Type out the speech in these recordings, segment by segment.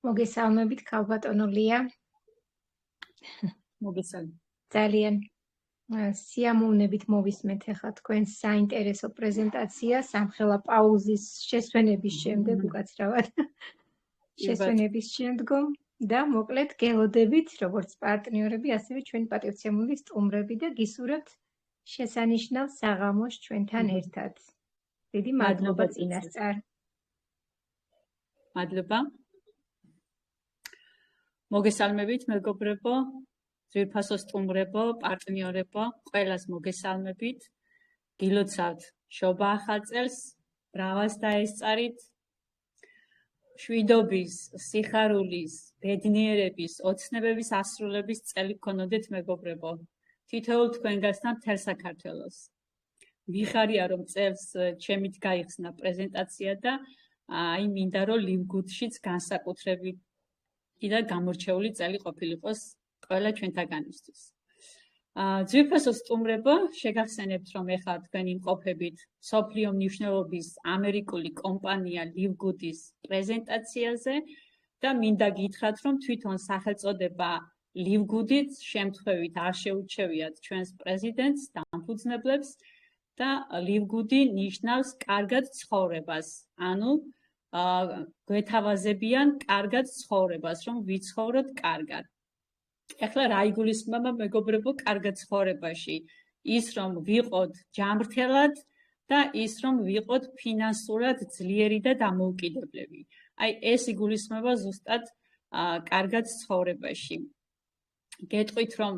მოგესალმებით, ქალბატონო ლია. მოგესალმებით. ძალიან სიამოვნებით მოვისმენთ ახლა თქვენს საინტერესო პრეზენტაცია სამხელა პაუზის შესვენების შემდეგ, უკაცრავად შესვენების შემდგომ და მოკლედ გელოდებით, როგორც პარტნიორები, ასევე ჩვენი პატივცემული სტუმრები და გისურვებთ შესანიშნავ საღამოს ჩვენთან ერთად. დიდი მადლობა წინასწარ. მადლობა. მოგესალმებით, მეგობრებო, ძვირფასო სტუმრებო, პარტნიორებო, ყველას მოგესალმებით. გილოცავთ შობა ახალ წელს, ბრავას დაესწარით. შვიდობის, სიხარულის, ბედნიერების, ოცნებების ასრულების წელი გქონოდეთ, მეგობრებო. თითოეულ თქვენგანსთან მთელ საქართველოს. მიხარია, რომ წელს ჩემით გაიხსნა პრეზენტაცია და აი მინდა რომ ლივგუდშიც განსაკუთრებით და გამორჩეული წელი ყოფილიყოს ყველა ჩვენთაგანისთვის. ძვირფასო სტუმრებო, შეგახსენებთ, რომ ეხლა თქვენ იმყოფებით მსოფლიო მნიშვნელობის ამერიკული კომპანია ლივგუდის პრეზენტაციაზე და მინდა გითხრათ, რომ თვითონ სახელწოდება ლივგუდიც შემთხვევით არ შეუჩევიათ ჩვენს პრეზიდენტს და დამფუძნებლებს და ლივგუდი ნიშნავს კარგად ცხოვრებას, ანუ გვეთავაზებიან კარგად ცხოვრებას, რომ ვიცხოვროთ კარგად. ეხლა რა იგულისხმება, მეგობრებო, კარგად ცხოვრებაში? ის, რომ ვიყოთ ჯანმრთელად და ის, რომ ვიყოთ ფინანსურად ძლიერი და დამოუკიდებლები. აი ეს იგულისხმება ზუსტად კარგად ცხოვრებაში. გეტყვით, რომ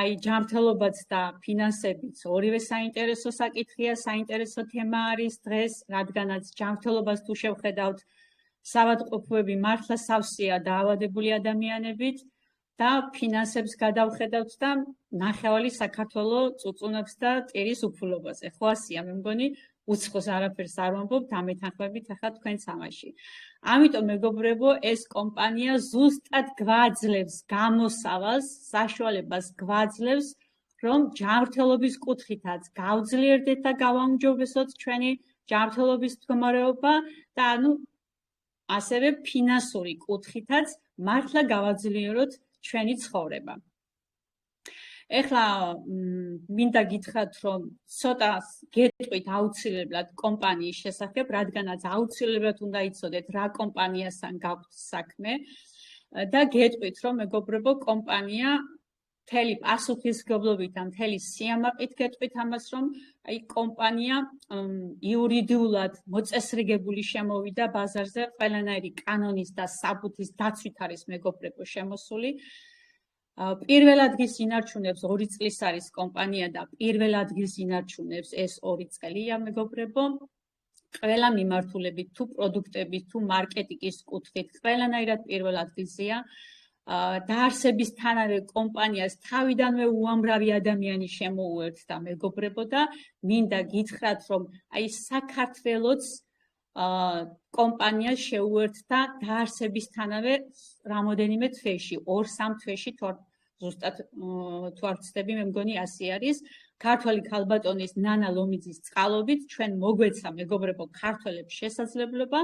აი ჯანმრთელობაც და ფინანსებიც ორივე საინტერესო საკითხია, საინტერესო თემა არის დღეს, რადგანაც ჯანმრთელობას თუ შევხედავთ, საავადმყოფოები მართლა სავსეა დაავადებული ადამიანებით და ფინანსებს გადავხედავთ და ნახევარი საქართველოს წუწუნებს და ტირის უფულობაზე. ხო ასია, მე მგონი, უცხოს არაფერს არ ვამბობ, დამეთანხმებით ახლა თქვენც ამაში. ამიტომ, მეგობრებო, ეს კომპანია ზუსტად გვაძლევს გამოსავალს, საშუალებას გვაძლევს, რომ ჯანმრთელობის კუთხითაც გავძლიერდეთ და გავაუმჯობესოთ ჩვენი ჯანმრთელობის მდგომარეობა და ასევე ფინანსური კუთხითაც მართლა გავაძლიეროთ ჩვენი ცხოვრება. ეხლა მინდა გითხრათ, რომ ცოტა გეტყვით აუცილებლად კომპანიის შესახებ, რადგანაც აუცილებლად უნდა იცოდეთ, რა კომპანიასთან გაქვთ საქმე და გეტყვით, რომ მეგობრებო, კომპანია მთელი პასუხისმგებლობით და მთელი სიამაყით გეტყვით ამას, რომ აი კომპანია იურიდიულად მოწესრიგებული შემოვიდა ბაზარზე, ყველანაირი კანონის და საბუთის დაცვით არის, მეგობრებო, შემოსული. პირველ ადგილს ინარჩუნებს 2 წლის არის კომპანია და პირველ ადგილს ინარჩუნებს ეს 2 წელია, მეგობრებო. ყველა მიმართულებით, თუ პროდუქტების, თუ მარკეტინგის კუთხით, ყველანაირად პირველ ადგილზეა. დაარსებისთანავე კომპანიას თავიდანვე უამრავი ადამიანი შემოუერთდა, მეგობრებო, და მინდა გითხრათ, რომ აი საქართველოს კომპანიას შეუერთდა დაარსებისთანავე რამოდენიმე თვეში, 2-3 თვეში, ზუსტად თუ არ ვცდები, მე მგონი ასე არის. ქართველი ქალბატონის ნანა ლომიძის წყალობით ჩვენ მოგვეცა, მეგობრებო, ქართველებს შესაძლებლობა,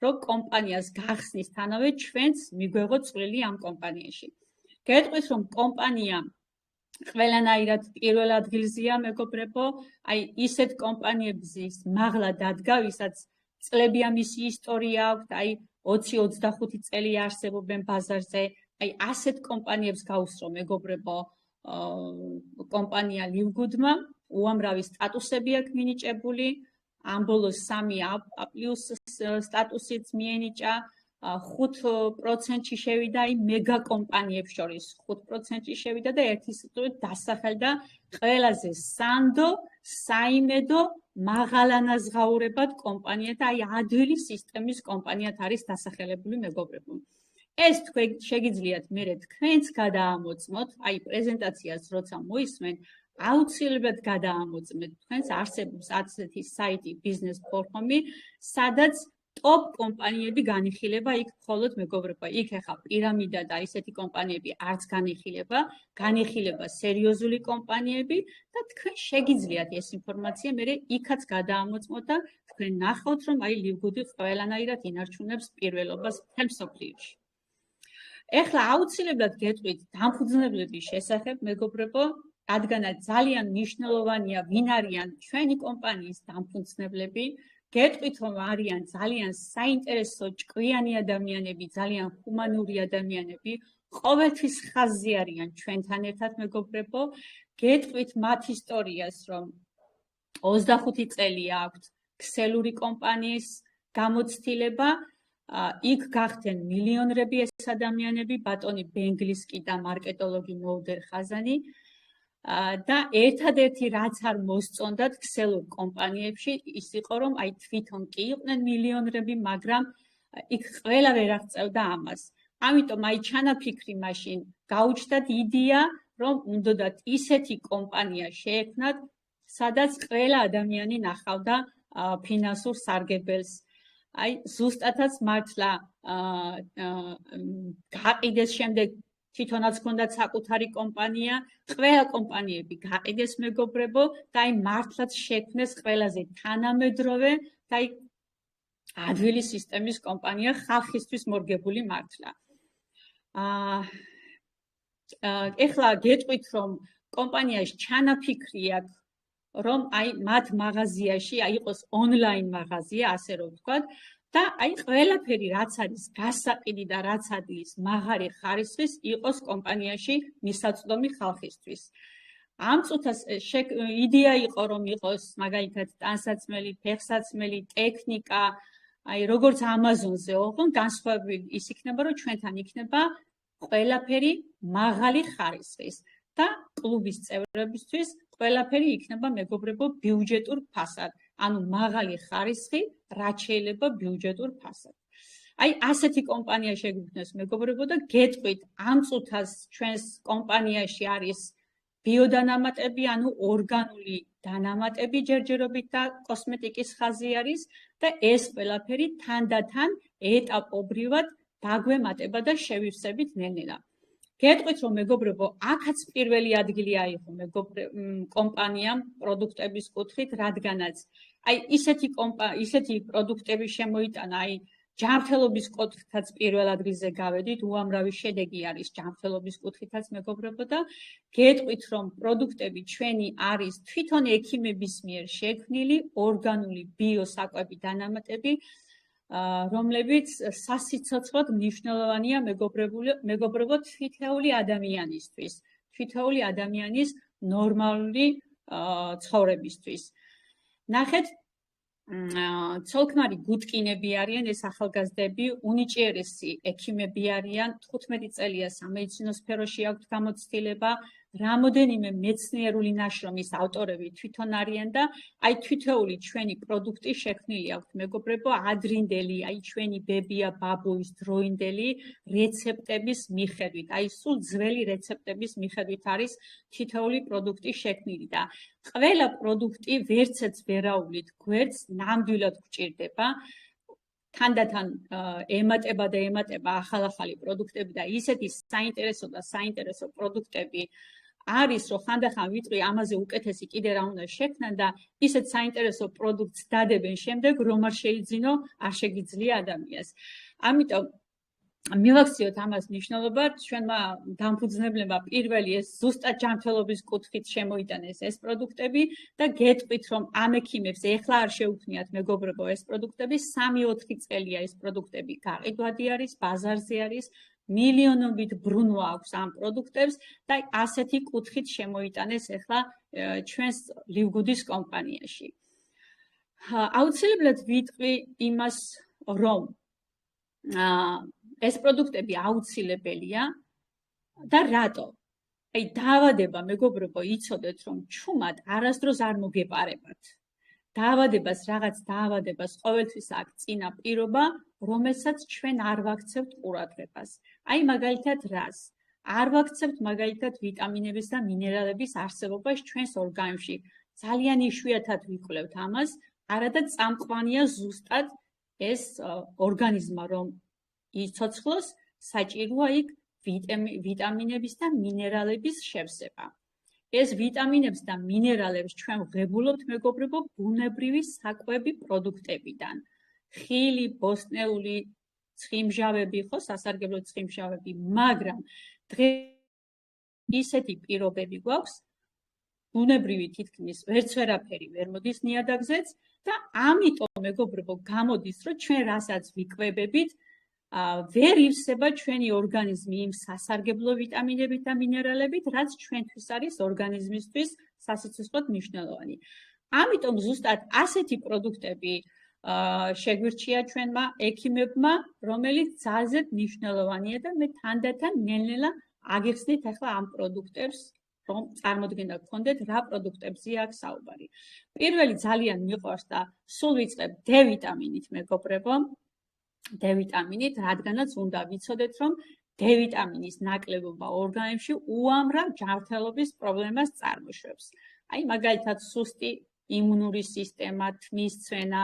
რომ კომპანიას გახსნისთანავე ჩვენც მიგვეღო წვლილი ამ კომპანიაში. გეტყვით, რომ კომპანია ყველანაირად პირველ ადგილზეა, მეგობრებო, აი ისეთ კომპანიების მაღლა დადგა, ვისაც წლებია მისი ისტორია აქვს, აი 20-25 წელი არსებობენ ბაზარზე, აი ასეთ კომპანიებს გაუსწრო, მეგობრებო, კომპანია ლივგუდმა, უამრავი სტატუსები აქვს მინიჭებული, ამ ბოლოს 3A+ სტატუსიც მიენიჭა, 5%-ში შევიდა აი მეგა კომპანიებს შორის, 5%-ში შევიდა და ერთი სიტყვით დასახელდა ყველაზე სანდო, საიმედო, მაღალანაზღაურებად კომპანია და აი ადვილი სისტემის კომპანიად არის დასახელებული, მეგობრებო. ეს თქვენ შეგიძლიათ მერე თქვენც გადაამოწმოთ, აი პრეზენტაციას როცა მოისმენ, აუცილებლად გადაამოწმეთ თქვენს არსებობს ასეთი საიტი Business Forum-ი, სადაც ტოპ კომპანიები განიხილება იქ მხოლოდ მეგობრებო, იქ ახლა პირამიდა და ისეთი კომპანიები არც განიხილება სერიოზული კომპანიები და თქვენ შეგიძლიათ ეს ინფორმაცია მე იქაც გადაამოწმოთ და თქვენ ნახავთ, რომ აი ლივგუდი ყველანაირად ინარჩუნებს პირველობას მთელ მსოფლიოში. ეხლა აუცილებლად გეტყვით დამფუძნებლების შესახებ, მეგობრებო, რადგანაც ძალიან მნიშვნელოვანია, ვინ არიან ჩვენი კომპანიის დამფუძნებლები. გეტყვით, რომ არიან ძალიან საინტერესო ჭკვიანი ადამიანები, ძალიან ჰუმანური ადამიანები, ყოველთვის ხაზზე არიან ჩვენთან ერთად, მეგობრებო. გეტყვით მათ ისტორიას, რომ 25 წელი აქვთ ქსელური კომპანიის გამოცდილება, იქ გახდნენ მილიონრები ეს ადამიანები, ბატონი ბენგლისკი და მარკეტოლოგი ნოუდერ ხაზანი. და ერთადერთი რაც არ მოსწონდათ ქსელურ კომპანიებში ის იყო რომ აი თვითონ კი იყვნენ მილიონრები, მაგრამ იქ ყველა ვერ აღწევდა ამას. ამიტომ აი ჩანაფიქრი მაშინ გაუჩნდათ იდეა, რომ უნდათ ისეთი კომპანია შეექმნათ, სადაც ყველა ადამიანი ნახავდა ფინანსურ სარგებელს. აი ზუსტადაც მართლა გაყიდეს შემდეგ თვითონაც ჰქონდათ საკუთარი კომპანია, ყველა კომპანიები გაყიდეს მეგობრებო და აი მართლაც შექმნეს ყველაზე თანამედროვე და აი ადვილი სისტემის კომპანია ხალხისთვის მორგებული მართლა. ეხლა გეტყვით, რომ კომპანიაში ჩანაფიქრი აქვს, რომ აი მათ მაღაზიაში აი იყოს ონლაინ მაღაზია, ასე რომ ვთქვათ, და აი ყველაფერი რაც არის გასაყიდი და რაც არის მაღალი ხარისხის იყოს კომპანიაში მისაწვდომი ხალხისთვის. ამ წუთას იდეა იყო რომ იყოს მაგალითად ტანსაცმელი, ფეხსაცმელი, ტექნიკა, აი როგორც Amazon-ზე ოღონდ განსხვავებული ის იქნება, რომ ჩვენთან იქნება ყველაფერი მაღალი ხარისხის და კლუბის წევრებისთვის ყველაფერი იქნება მეგობრებო ბიუჯეტურ ფასად. ანუ მაღალი ხარისხი, რაც შეიძლება ბიუჯეტურ ფასად. აი ასეთი კომპანია შეგვიქმნეს მეგობრებო და გეტყვით, ამ წუთას ჩვენს კომპანიაში არის ბიოდანამატები, ანუ ორგანული დანამატები ჯერჯერობით და კოსმეტიკის ხაზი არის და ეს ყველაფერი თანდათან ეტაპობრივად დაგვემატება და შევივსებით ნელ-ნელა. გეტყვით, რომ მეგობრებო, აქაც პირველი ადგილი აიღო კომპანიამ პროდუქტების კუთხით, რადგანაც აი ისეთი პროდუქტები შემოიტანა, აი ჯანმრთელობის კუთხითაც პირველ ადგილზე გავედით, უამრავი შედეგი არის ჯანმრთელობის კუთხითაც მეგობრებო და გეტყვით, რომ პროდუქტები ჩვენი არის თვითონ ექიმების მიერ შექმნილი ორგანული ბიოსაკვები დანამატები, რომლებიც სასიცოცხლოდ მნიშვნელოვანია მეგობრებო თითოეული ადამიანისთვის, თითოეული ადამიანის ნორმალური ცხოვრებისთვის. ნახეთ, ცოლქმარი გუდკინები არიან ეს ახალგაზრდები, უნიჭიერესი ექიმები არიან, 15 წელია სამედიცინო სფეროში აქვთ გამოცდილება, რამოდენიმე მეცნიერული ნაშრომის ავტორები თვითონ არიან და აი თითოეული ჩვენი პროდუქტი შექმნილი აქვთ მეგობრებო ადრინდელი, აი ჩვენი ბებია ბაბუის დროინდელი რეცეპტების მიხედვით, აი სულ ძველი რეცეპტების მიხედვით არის თითოეული პროდუქტი შექმნილი და ყველა პროდუქტი ვერცეც ვერაულით გვერდს ნამდვილად გვჭირდება. თანდათან ემატება ახალ-ახალი პროდუქტები და ისეთი საინტერესო პროდუქტები არის, რომ ხანდახან ვიტყვი ამაზე უკეთესი კიდე რა უნდა შექმნან და ისეთ საინტერესო პროდუქტს დადებენ შემდეგ, რომ არ შეიძინო, არ შეგიძლია ადამიანს. ამიტომ მივაქციოთ ამას მნიშვნელობა, ჩვენმა დამფუძნებლებმა პირველი ეს ზუსტად ჯანმრთელობის კუთხით შემოიტანეს ეს პროდუქტები და გეტყვით, რომ ამ ექიმებს ეხლა არ შეუქმნიათ მეგობრებო ეს პროდუქტები, 3-4 წელია ეს პროდუქტები გაყიდვადი არის, ბაზარზე არის, მილიონობით ბრუნვა აქვს ამ პროდუქტებს და ასეთი კუთხით შემოიტანეს ეხლა ჩვენს ლივგუდის კომპანიაში. აუცილებლად ვიტყვი იმას, რომ ეს პროდუქტები აუცილებელია და რატო? აი დაავადება მეგობრებო იცოდეთ, რომ ჩუმად არასდროს არ მოგეპარებათ. დაავადებას ყოველთვის აქვს წინა პირობა, რომელსაც ჩვენ არ ვაქცევთ ყურადღებას. აი მაგალითად რას? არ ვაქცევთ მაგალითად ვიტამინების და მინერალების არსებობას ჩვენს ორგანიზმში. ძალიან იშვიათად ვიკვლევთ ამას, არადა წამყვანია ზუსტად ეს ორგანიზმმა რომ იცოცხლოს, საჭიროა იქ ვიტამინების და მინერალების შევსება. ეს ვიტამინებს და მინერალებს ჩვენ ვღებულობთ, მეგობრებო, ბუნებრივი საკვები პროდუქტებიდან. ხილი, ბოსტნეული ცხიმჟავები, ხო, სასარგებლო ცხიმჟავები, მაგრამ დღეს ისეთი პირობები გვაქვს, ბუნებრივი თითქმის ვერც ვერაფერი ვერ მოდის ნიადაგზეც და ამიტომ, მეგობრებო, გამოდის, რომ ჩვენ რასაც ვიკვებებით, ვერ ივსება ჩვენი ორგანიზმი იმ სასარგებლო ვიტამინებით და მინერალებით, რაც ჩვენთვის არის ორგანიზმისთვის სასიცოცხლოდ მნიშვნელოვანი. ამიტომ ზუსტად ასეთი პროდუქტები შეგვირჩია ჩვენმა ექიმებმა, რომელიც ძალზედ მნიშვნელოვანია და მე თანდათან ნელ-ნელა აგიხსნით ახლა ამ პროდუქტებს, რომ წარმოდგენა გქონდეთ, რა პროდუქტებზია აქ საუბარი. პირველი ძალიან მიყვარს და სულ ვიწყებ D-ვიტამინით, მეგობრებო. D-ვიტამინით, რადგანაც უნდა ვიცოდეთ, რომ D-ვიტამინის ნაკლებობა ორგანიზმში უამრავ ჯანმრთელობის პრობლემას წარმოშვებს. აი, მაგალითად, სუსტი იმუნური სისტემა, თმის ცვენა,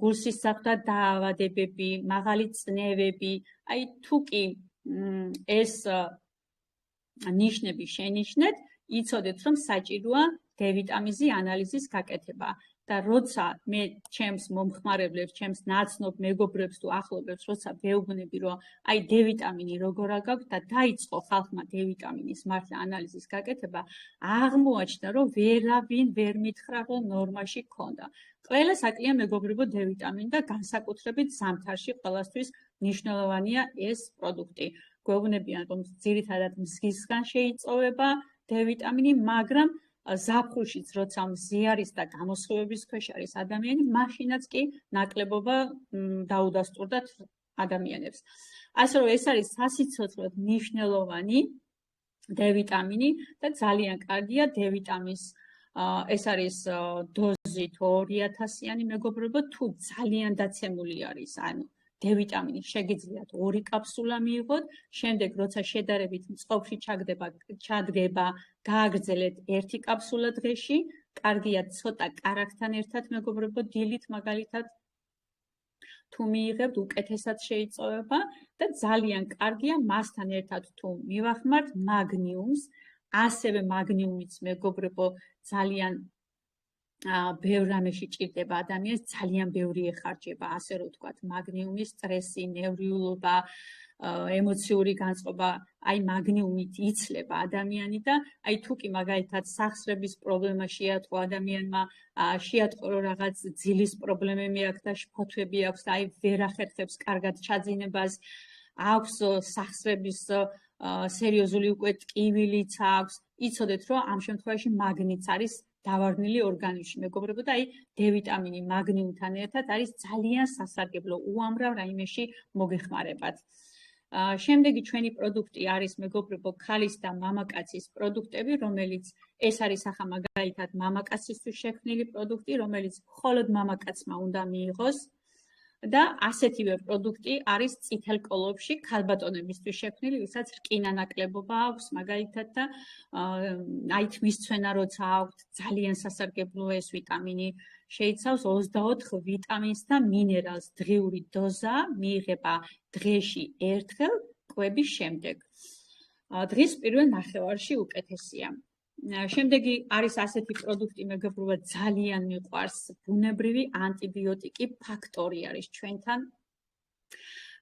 გულსისხლთა დაავადებები, მაღალი წნევები, აი, თუ კი ეს ნიშნები შენიშნეთ, იცოდეთ, რომ საჭიროა D-ვიტამინის ანალიზის გაკეთება. და როცა მე ჩემს მომხმარებლებს, ჩემს ნაცნობ მეგობრებს თუ ახლობებს, როცა ვეუბნები, რომ აი D-ვიტამინი როგორ აგაქვს და დაიწყო ხალხმა D-ვიტამინის მართლა ანალიზის გაკეთება, აღმოაჩნდა, რომ ვერავინ ვერ მითხრა, რომ ნორმაში ქონდა. ყველა საკლია მეგობრებო D-ვიტამინი და განსაკუთრებით ზამთარში ყველასთვის მნიშვნელოვანია ეს პროდუქტი. გვეუბნებიან, რომ ძირითადად მზისგან შეიწოვება D-ვიტამინი, მაგრამ ზაფხულშიც როცა მზე არის და გამოსხივების ქვეშ არის ადამიანი, მაშინაც კი ნაკლებობა დაუდასტურდათ ადამიანებს. ასე რომ ეს არის სასიცოცხლოდ მნიშვნელოვანი D-ვიტამინი და ძალიან კარგია D-ვიტამინის ეს არის დოზით 2000-იანი მეგობრებო, თუ ძალიან დაცემული არის, ანუ D-ვიტამინი შეგიძლიათ 2 კაფსულა მიიღოთ, შემდეგ როცა შედარებით მწყობრში ჩადგება, გააგრძელეთ 1 კაფსულა დღეში, კარგია ცოტა კარაქთან ერთად მეგობრებო, დილით მაგალითად თუ მიიღებთ, უკეთესად შეიწოვება და ძალიან კარგია მასთან ერთად თუ მივახმართ მაგნიუმს, ასევე მაგნიუმიც მეგობრებო ძალიან ბევრ რამეში ჭირდება ადამიანს, ძალიან ბევრი ეხარჯება, ასე რომ ვთქვათ, მაგნიუმის სტრესი, ნევრიულობა, ემოციური განწყობა, აი მაგნიუმით იცლება ადამიანი და აი თუ კი მაგალითად სახსრების პრობლემა შეატყო ადამიანმა, შეატყო რომ რაღაც ძილის პრობლემები აქვს და შფოთვები აქვს და აი ვერ ახერხებს კარგად ჩაძინებას, აქვს სახსრების სერიოზული უკვე ტკივილიც აქვს, იცოდეთ რომ ამ შემთხვევაში მაგნიც არის დავარნილი ორგანიზმში, მეგობრებო და აი D-ვიტამინი მაგნიუმთან ერთად არის ძალიან სასარგებლო, უამრავ რაიმეში მოგეხმარებათ. შემდეგი ჩვენი პროდუქტი არის მეგობრებო ქალის და მამაკაცის პროდუქტები, რომელიც ეს არის ახლა მაგალითად მამაკაცისთვის შექმნილი პროდუქტი, რომელიც მხოლოდ მამაკაცმა უნდა მიიღოს და ასეთივე პროდუქტი არის წითელ კოლოფში ქალბატონებისთვის შექმნილი, ვისაც რკინა ნაკლებობა აქვს მაგალითად და აი თმის ცვენა როცა აქვთ, ძალიან სასარგებლო ეს ვიტამინი შეიცავს 24 ვიტამინს და მინერალს. დღიური დოზა მიიღება დღეში ერთხელ კვების შემდეგ. დღის პირველ ნახევარში უკეთესია. შემდეგი არის ასეთი პროდუქტი, მეგობრებო, ძალიან მიყვარს, ბუნებრივი ანტიბიოტიკი ფაქტორი არის ჩვენთან.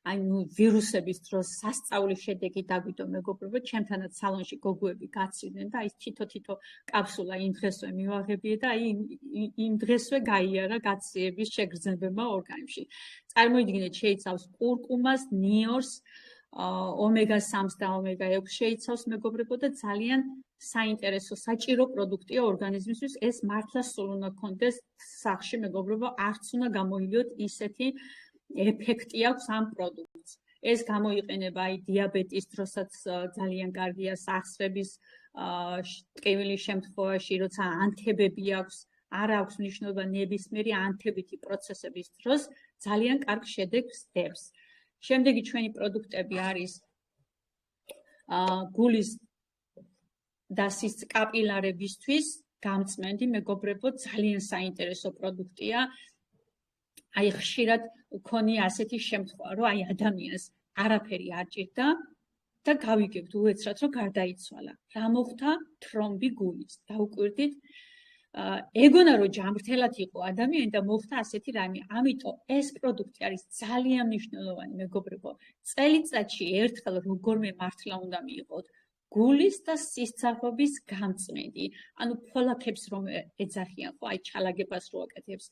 აი ვირუსების დროს სასწაულის შედეგი დაგვიდო მეგობრებო, ჩემთანაც სალონში გოგოები გაცივდნენ და აი თითო კაფსულა იმ დღესვე მივაღებიე და აი იმ დღესვე გაიარა გაციების შეგრძნება ორგანიზმში. წარმოიდგინეთ, შეიცავს კურკუმას, ნიორს, ომეგა-3 და ომეგა-6 შეიცავს მეგობრებო და ძალიან საინტერესო საჭირო პროდუქტია ორგანიზმისთვის. ეს მართლა სულ უნდა გქონდეს სახში მეგობრებო, არც უნდა გამოილიოთ ისეთი ეფექტი აქვს ამ პროდუქტს. ეს გამოიყენება აი დიაბეტის დროსაც ძალიან კარგია, სახსრების ტკივილის შემთხვევაში, როცა ანთებები აქვს, არ აქვს მნიშვნელობა ნებისმიერი ანთებითი პროცესების დროს, ძალიან კარგ შედეგს დებს. შემდეგი ჩვენი პროდუქტები არის გულის და კაპილარებისთვის გამწმენდი, მეგობრებო, ძალიან საინტერესო პროდუქტია. აი ხშირად ქონია ასეთი შემთხვევა, რომ აი ადამიანს არაფერი არ ჭირდა და გავიგებთ უეცრად, რომ გარდაიცვალა. რა მოხდა? თრომბი გულის. დაუკვირდით, ეგონა რომ ჯამრთელად იყო ადამიანი და მოხდა ასეთი რამე. ამიტომ ეს პროდუქტი არის ძალიან მნიშვნელოვანი, მეგობრებო. წელიწადში ერთხელ როგორმე მართლა უნდა მიიღოთ გულის და სისხლძარღვების გამწმენდი. ანუ ფოლაქებს რომ ეძახიან, ხო, აი ჩალაგებას რო აკეთებს,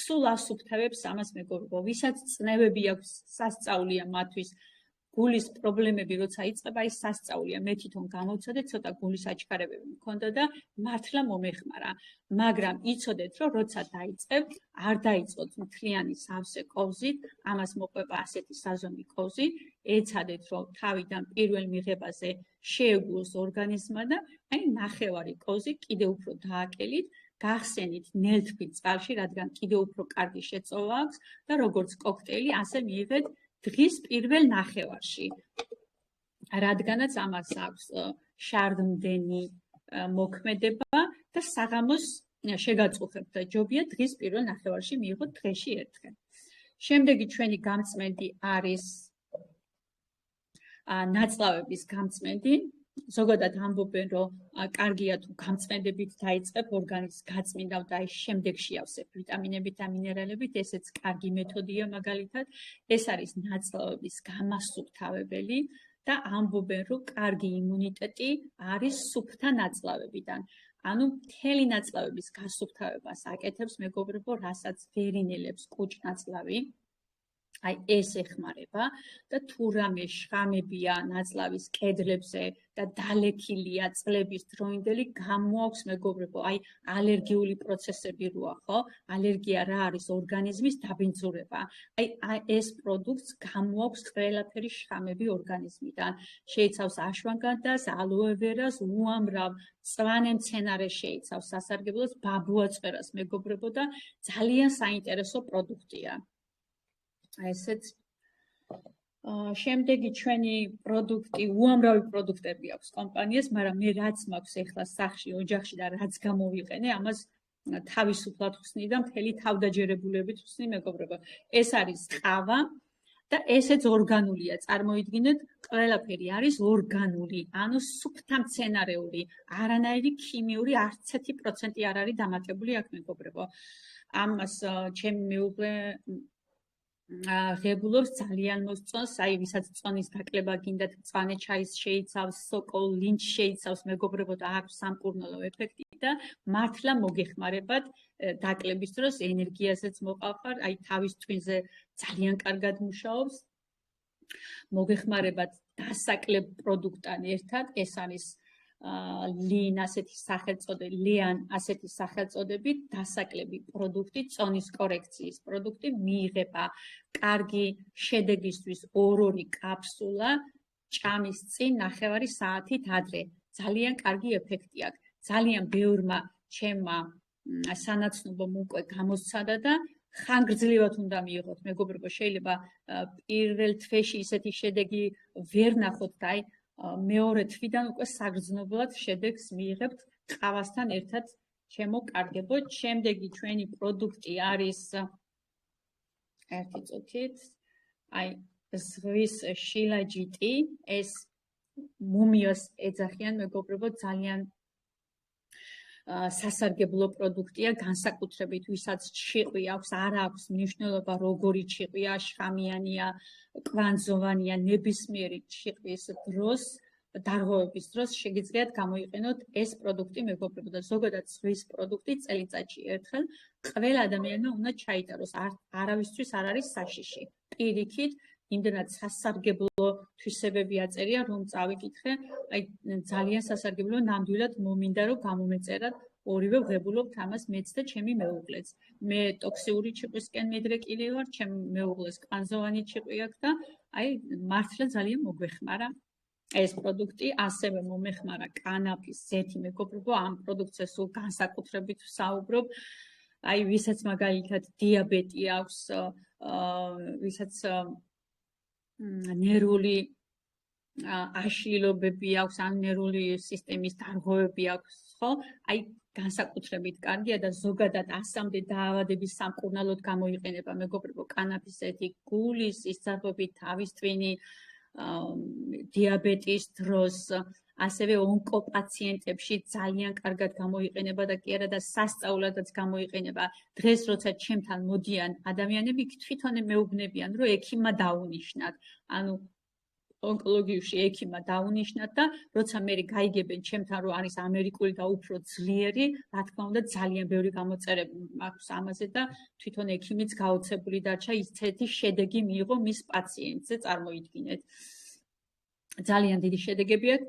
სულ ასუფთავებს ამას მეგობრებო, ვისაც წნევები აქვს, სასწაულია მათთვის. გულის პრობლემები როცა იწყება, ის სასწაულია. მე თვითონ გამოვცადე, ცოტა გულის აჩქარებები მქონდა და მართლა მომეხმარა. მაგრამ იცოდეთ, რომ როცა დაიწყებთ, არ დაიწყოთ მთლიანი სავსე კოვზით, ამას მოყვება ასეთი საზომი კოვზი, ეცადეთ, რომ თავიდან პირველ მიღებაზე შეეგუოს ორგანიზმმა და აი ნახევარი კოვზი კიდევ უფრო დააკელით, გახსენით ნელთბილ წყალში, რადგან კიდევ უფრო კარგი შეწოვა აქვს და როგორც კოქტეილი, ასე მიიღეთ დღის პირველ ნახევარში. რადგანაც ამას აქვს შარდმდენი მოქმედება და საღამოს შეგაწუხებთ და ჯობია დღის პირველ ნახევარში მიიღოთ დღეში ერთხელ. შემდეგი ჩვენი გამწმენდი არის ნაწლავების გამწმენდი. ზოგადად ამბობენ, რომ კარგია თუ გამწმენდებით დაიწყებ ორგანიზმს გაწმინდავ და აი შემდეგში ავსებ ვიტამინებით და მინერალებით, ესეც კარგი მეთოდია მაგალითად. ეს არის ნაწლავების გამასუფთავებელი და ამბობენ, რომ კარგი იმუნიტეტი არის სუფთა ნაწლავებიდან. ანუ მთელი ნაწლავების გასუფთავებას აკეთებს მეგობრებო, რასაც ვერ ინელებს კუჭ-ნაწლავი. აი ეს ეხმარება და თუ რამე შხამებია ნაწლავის კედლებზე და დალექილია წლების დროინდელი, გამოაქვს მეგობრებო, აი ალერგიული პროცესები როა, ხო? ალერგია რა არის? ორგანიზმის დაბინძურება. აი ეს პროდუქტს გამოაქვს ყველაფერი შხამები ორგანიზმიდან. შეიცავს აშვანგადას, ალოევერას, უამრავ მწვანე მცენარეს შეიცავს სასარგებლოს, ბაბუაწყერას მეგობრებო და ძალიან საინტერესო პროდუქტია. ესეც შემდეგი ჩვენი პროდუქტი, უამრავი პროდუქტები აქვს კომპანიას, მაგრამ მე რაც მაქვს ეხლა სახში, ოჯახში და რაც გამოვიყენე, ამას თავისუფლად ხსნი და მთელი თავდაჯერებულებით ხსნი მეგობრებო. ეს არის ყავა და ესეც ორგანულია. წარმოიდგინეთ, ყველაფერი არის ორგანული, ანუ სუფთა მცენარეული, არანაირი ქიმიური არც 1% არ არის დამატებული აქ მეგობრებო. ამას ჩემი მეუღლე ღებულობს ძალიან მოსწონს, აი ვისაც წონის დაკლება გინდათ, მწვანე ჩაის შეიცავს, სოკო, ლინჩ შეიცავს მეგობრებო და აქვს სამკურნალო ეფექტი და მართლა მოგეხმარებათ დაკლების დროს ენერგიაზეც მოყავხარ, აი თავის ტვინზე ძალიან კარგად მუშაობს. მოგეხმარებათ დასაკლებ პროდუქტთან ერთად, ეს არის ლიან ასეთი სახელწოდები, ლიან ასეთი სახელწოდებით დასაკლები პროდუქტი, წონის კორექციის პროდუქტი მიიღება კარგი შედეგისთვის 2 კაფსულა ჭამის წინ ნახევარი საათით ადრე. ძალიან კარგი ეფექტი აქვს. ძალიან ბევრმა ჩემმა სანაცნობომ უკვე გამოსცადა და ხანგრძლივად უნდა მიიღოთ მეგობრებო, შეიძლება პირველ თვეში ისეთი შედეგი ვერ ნახოთ და აი მეორე თვიდან უკვე საგრძნობლად შედეგს მიიღებთ ყავასთან ერთად შემოკარგებოთ. შემდეგი ჩვენი პროდუქტი არის ერთი წუთით, აი ზღვის შილაჯიტი, ეს მუმიას ეძახიან მეგობრებო, ძალიან სასარგებლო პროდუქტია, განსაკუთრებით ვისაც ჩიყვი აქვს, არ აქვს მნიშვნელობა როგორი ჩიყვია, შხამიანია, კვანძოვანია, ნებისმიერი ჩიყვის დროს, დარღვევების დროს შეგიძლიათ გამოიყენოთ ეს პროდუქტი მეგობრებო და ზოგადად ზღვის პროდუქტი წელიწადში ერთხელ ყველა ადამიანმა უნდა ჩაიტაროს, არავისთვის არ არის საშიში. პირიქით, იმდენად სასარგებლო თვისებები აწერია, რომ წავიკითხე, აი ძალიან სასარგებლო, ნამდვილად მომინდა რომ გამომეწერად, ორივე ვღებულობთ ამას მეც და ჩემი მეუღლეც. მე ტოქსიური ჩიყვისკენ მიდრეკილი ვარ, ჩემ მეუღლეს კვანძოვანი ჩიყვი აქვს და აი მართლა ძალიან მოგვეხმარა ეს პროდუქტი, ასევე მომეხმარა კანაფის ზეთი მეგობრებო, ამ პროდუქტზე სულ განსაკუთრებით ვსაუბრობ. აი ვისაც მაგალითად დიაბეტი აქვს, ვისაც ნერვული აშლილობები აქვს, ან ნერვული სისტემის დარღვევები აქვს, ხო? აი განსაკუთრებით კარგია და ზოგადად 100-მდე დაავადების სამკურნალოდ გამოიყენება მეგობრებო კანაბისეთი, გულის ისწრაფვებით, თავის ტვინი, დიაბეტის დროს, ასევე ონკოპაციენტებში ძალიან კარგად გამოიყენება და კი არა და სასწაულადაც გამოიყენება. დღეს როცა ჩემთან მოდიან ადამიანები, თვითონ მეუბნებიან, რომ ექიმმა დაუნიშნათ. ანუ ონკოლოგიურში ექიმმა დაუნიშნათ და როცა მე გაიგებენ ჩემთან რომ არის ამერიკული და უფრო ძლიერი, რა თქმა უნდა ძალიან ბევრი გამოწერები მაქვს ამაზე და თვითონ ექიმიც გაოცებული დარჩა ისეთი შედეგი მიიღო მის პაციენტზე, წარმოიდგინეთ. ძალიან დიდი შედეგები აქვს.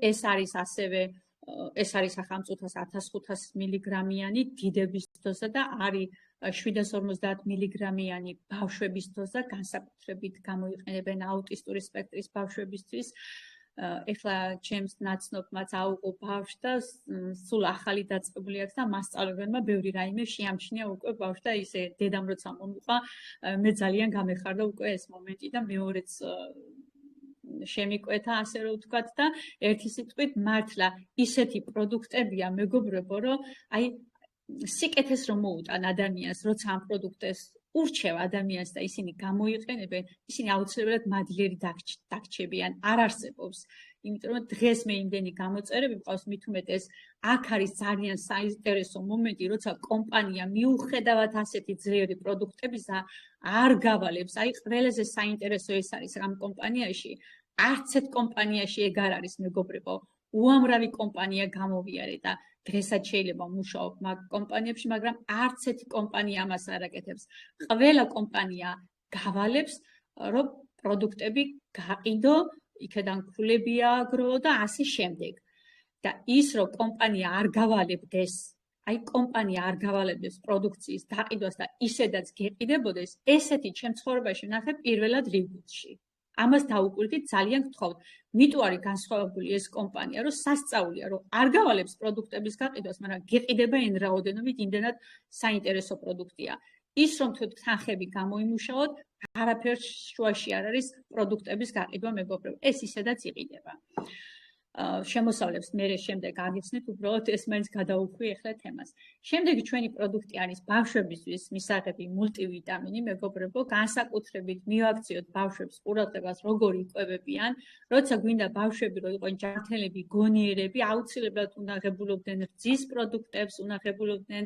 ეს არის სახელმწიფოს 1500 მილიგრამიანი დიდების დოზა და არის 750 მილიგრამიანი ბავშვების დოზა, განსაკუთრებით გამოიყენებენ აუტისტური სპექტრის ბავშვებისთვის. ეხლა ჩემს ნაცნობმაც აუყო ბავშვს და სულ ახალი დაწყებული აქვს და მასწავლებელმა ბევრი რაიმე შეამჩნია უკვე ბავშვს და ისე დედამ როცა მომიყვა, მე ძალიან გამეხარდა უკვე ეს მომენტი და მეორეც შემიკვეთა, ასე რომ ვთქვათ და ერთი სიტყვით მართლა ისეთი პროდუქტებია მეგობრებო, რომ აი სიკეთეს რომ მოუტან ადამიანს, როცა ამ პროდუქტებს ურჩევ ადამიანს და ისინი გამოიყენებენ, ისინი აუცილებლად მადლიერი დაგრჩებიან, არ არსებობს. იმიტომ რომ დღეს მე იმდენი გამოწერები მყავს, მით უმეტეს აქ არის ძალიან საინტერესო მომენტი, როცა კომპანია მიუხედავად ასეთი ძლიერი პროდუქტებისა არ გავალებს. აი ყველაზე საინტერესო ეს არის ამ კომპანიაში, არც ერთ კომპანიაში ეგ არ არის მეგობრებო. უამრავი კომპანია გამოვიარე და დღესაც შეიძლება მუშაობ მაგ კომპანიებში, მაგრამ არც ერთი კომპანია ამას არ აკეთებს. ყველა კომპანია გავალებს, რომ პროდუქტები გაყიდო, იქიდან ქულები ააგრო და ასე შემდეგ. და ის რომ კომპანია არ გავალებდეს, აი კომპანია არ გავალებდეს პროდუქციის დაყიდვას და ისედაც გეყიდებოდეს, ესეთი ჩემ ცხოვრებაში ვნახე პირველად რიგში. ამას დაუკვირდით ძალიან გთხოვთ. მიტო არის განსხვავებული ეს კომპანია, რომ სასწაულია, რომ არ გავალებს პროდუქტების გაყიდვას, მაგრამ გეყიდება εν რაოდენობით, იმდენად საინტერესო პროდუქტია. ის რომ თუ თანხები გამოიმუშაოთ, არაფერ შუაში არ არის პროდუქტების გაყიდვა მეგობრებო. ეს ისედაც იყიდება. შემოსავლებს მე შემდეგ აგიხსნით, უბრალოდ ეს მაინც გადაუხვი ახლა თემას. შემდეგი ჩვენი პროდუქტი არის ბავშვებისთვის მისაღები მულტივიტამინი, მეგობრებო, განსაკუთრებით მივაქციოთ ბავშვებს ყურადღებას, როგორ იკვებებიან, როცა გვინდა ბავშვები რომ იყვნენ ჯანმრთელები, გონიერები, აუცილებლად უნდა ღებულობდნენ რძის პროდუქტებს, უნდა ღებულობდნენ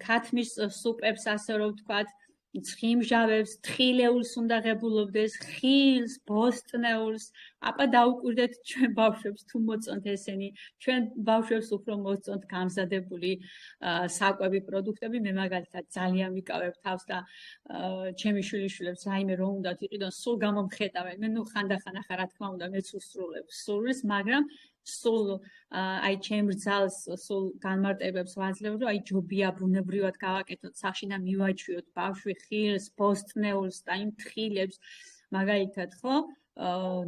ქათმის სუპებს, ასე რომ ვთქვათ, ცხიმჟავებს, თხილეულს უნდა ღებულობდეს, ხილს, ბოსტნეულს. აბა დაუკვირდეთ ჩვენ ბავშვებს თუ მოწონთ ესენი, ჩვენ ბავშვებს უფრო მოწონთ გამზადებული საკვები პროდუქტები. მე მაგალითად ძალიან ვიკავებ თავს და ჩემი შვილიშვილებს რაიმე რომ უნდათ იყიდონ, სულ გამომხედავენ. მე ნუ ხანდახან ახლა რა თქმა უნდა მეც უსრულებ სულს, მაგრამ სულ აი ჩემ რძალს სულ განმარტებებს ვაძლევ, რომ აი ჯობია ბუნებრივად გავაკეთოთ სახში და მივაჩვიოთ ბავშვი ხილს, ბოსტნეულს და იმ თხილებს, მაგალითად ხო,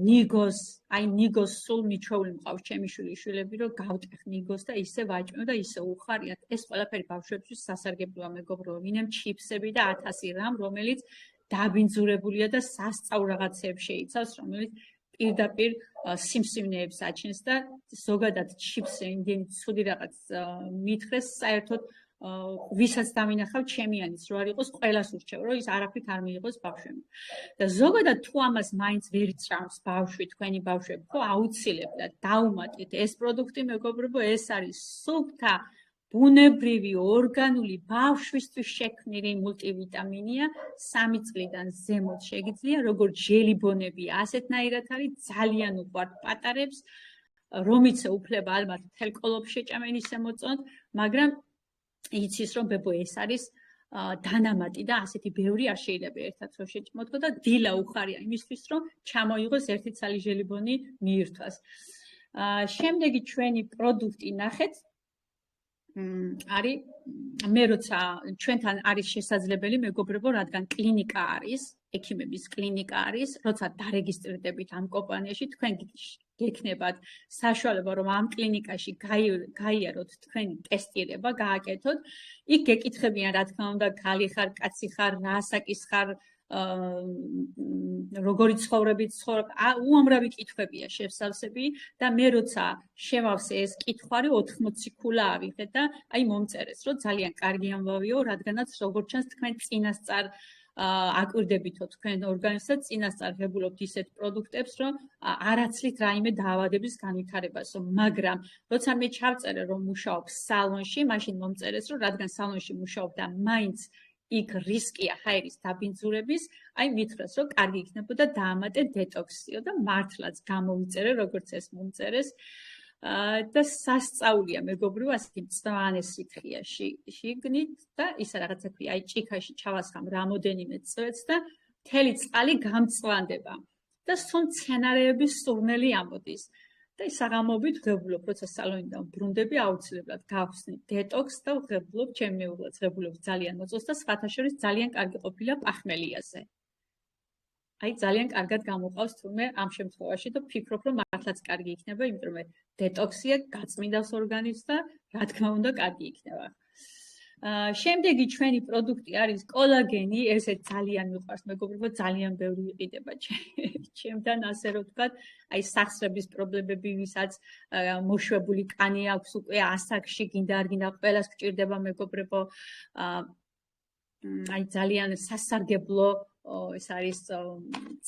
ნიგოს, აი ნიგოს სულ მიჩვეული მყავს ჩემი შვილიშვილები, რომ გავტეხ ნიგოს და ისე ვაჭმევ და ისე უხარიათ. ეს ყველაფერი ბავშვებისთვის სასარგებლოა მეგობრებო, ვინემ ჩიფსები და 1000 რამ, რომელიც დაბინძურებულია და სასწაულ რაღაცებს შეიცავს, რომელიც პირდაპირ სიმსივნეებს აჩენს და ზოგადად ჩიფსი იმდენი ცუდი რაღაც მითხრეს, საერთოდ ვისაც დამინახავ ჩემიანიც რო არ იყოს, ყველას ურჩევ, რომ ის არაფრით არ მიიღოს ბავშვებმა. და ზოგადად თუ ამას მაინც ვერ ჭამს ბავშვი, თქვენი ბავშვები, ხო აუცილებლად დაუმატეთ ეს პროდუქტი, მეგობრებო, ეს არის სუფთა ბუნებრივი ორგანული ბავშვისთვის შექმნილი მულტივიტამინია, 3 წლიდან ზემოთ შეგიძლია, როგორც ჟელიბონები, ასეთნაირად არის, ძალიან უყვართ პატარებს, რომიცე უფლება ალბათ მთელ კოლოფში შეჭამენ ისე მოწონთ, მაგრამ იცის რომ ბებო ეს არის დანამატი და ასეთი ბევრი არ შეიძლება ერთად რომ შეჭმოთ და დილა უხარია იმისთვის რომ ჩამოიღოს ერთი ცალი ჟელიბონი მიირთვას. შემდეგი ჩვენი პროდუქტი ნახეთ არის მე როცა ჩვენთან არის შესაძლებელი მეგობრებო, რადგან კლინიკა არის, ექიმების კლინიკა არის, როცა დარეგისტრირდებით ამ კომპანიაში, თქვენ გექნებათ საშუალება, რომ ამ კლინიკაში გაიაროთ თქვენი ტესტირება, გააკეთოთ. იქ გეკითხებიან, რა თქმა უნდა, ქალი ხარ, კაცი ხარ, რა ასაკის ხარ, როგორი ცხოვრებით ცხოვრობ, უამრავი კითხვებია შესავსები და მე როცა შევავსე ეს კითხვარი 80 ქულა ავიღე და აი მომწერეს, რომ ძალიან კარგი ამბავიო, რადგანაც როგორც ჩანს თქვენ წინასწარ აკვირდებითო თქვენ ორგანიზმს წინასწარ ღებულობთ ისეთ პროდუქტებს, რომ არაცლით რაიმე დაავადების განვითარებასო, მაგრამ როცა მე ჩავწერე, რომ მუშაობ სალონში, მაშინ მომწერეს, რომ რადგან სალონში მუშაობ და მაინც იქ რისკია ჰაერის დაბინძურების, აი მითხრას, რომ კარგი იქნებოდა დაამატე დეტოქსიო და მართლაც გამოვიწერე, როგორც ეს მომწერეს. და სასწაულია მეგობრებო, ასეთი მწვანე სითხეა შიგნით და ისა რაღაცა ქვია, აი ჭიქაში ჩავასხამ რამოდენიმე წვეთს და მთელი წყალი გამწვანდება და სულ მცენარეების სურნელი ამოდის. და საღამოობით ვღებულობ, როცა სალონიდან ბრუნდები, აუცილებლად გავხსნი დეტოქს და ვღებულობ, ჩემი მეუღლეც ღებულობს ძალიან მოწონს და სხვათა შორის ძალიან კარგი ყოფილა პახმელიაზე. აი ძალიან კარგად გამოყავს თურმე ამ შემთხვევაში და ვფიქრობ, რომ მართლაც კარგი იქნება, იმიტომ რომ დეტოქსია გაწმინდავს ორგანიზმს და რა თქმა უნდა კარგი იქნება. შემდეგი ჩვენი პროდუქტი არის კოლაგენი, ესე ძალიან მიყვარს მეგობრებო, ძალიან ბევრი ვიყიდება ჩემთან, ასე რომ ვთქვათ, აი სახსრების პრობლემები, ვისაც მოშვებული კანი აქვს უკვე ასაკში, გინდა არ გინდა, ყველას გჭირდება მეგობრებო. აი ძალიან სასარგებლო ეს არის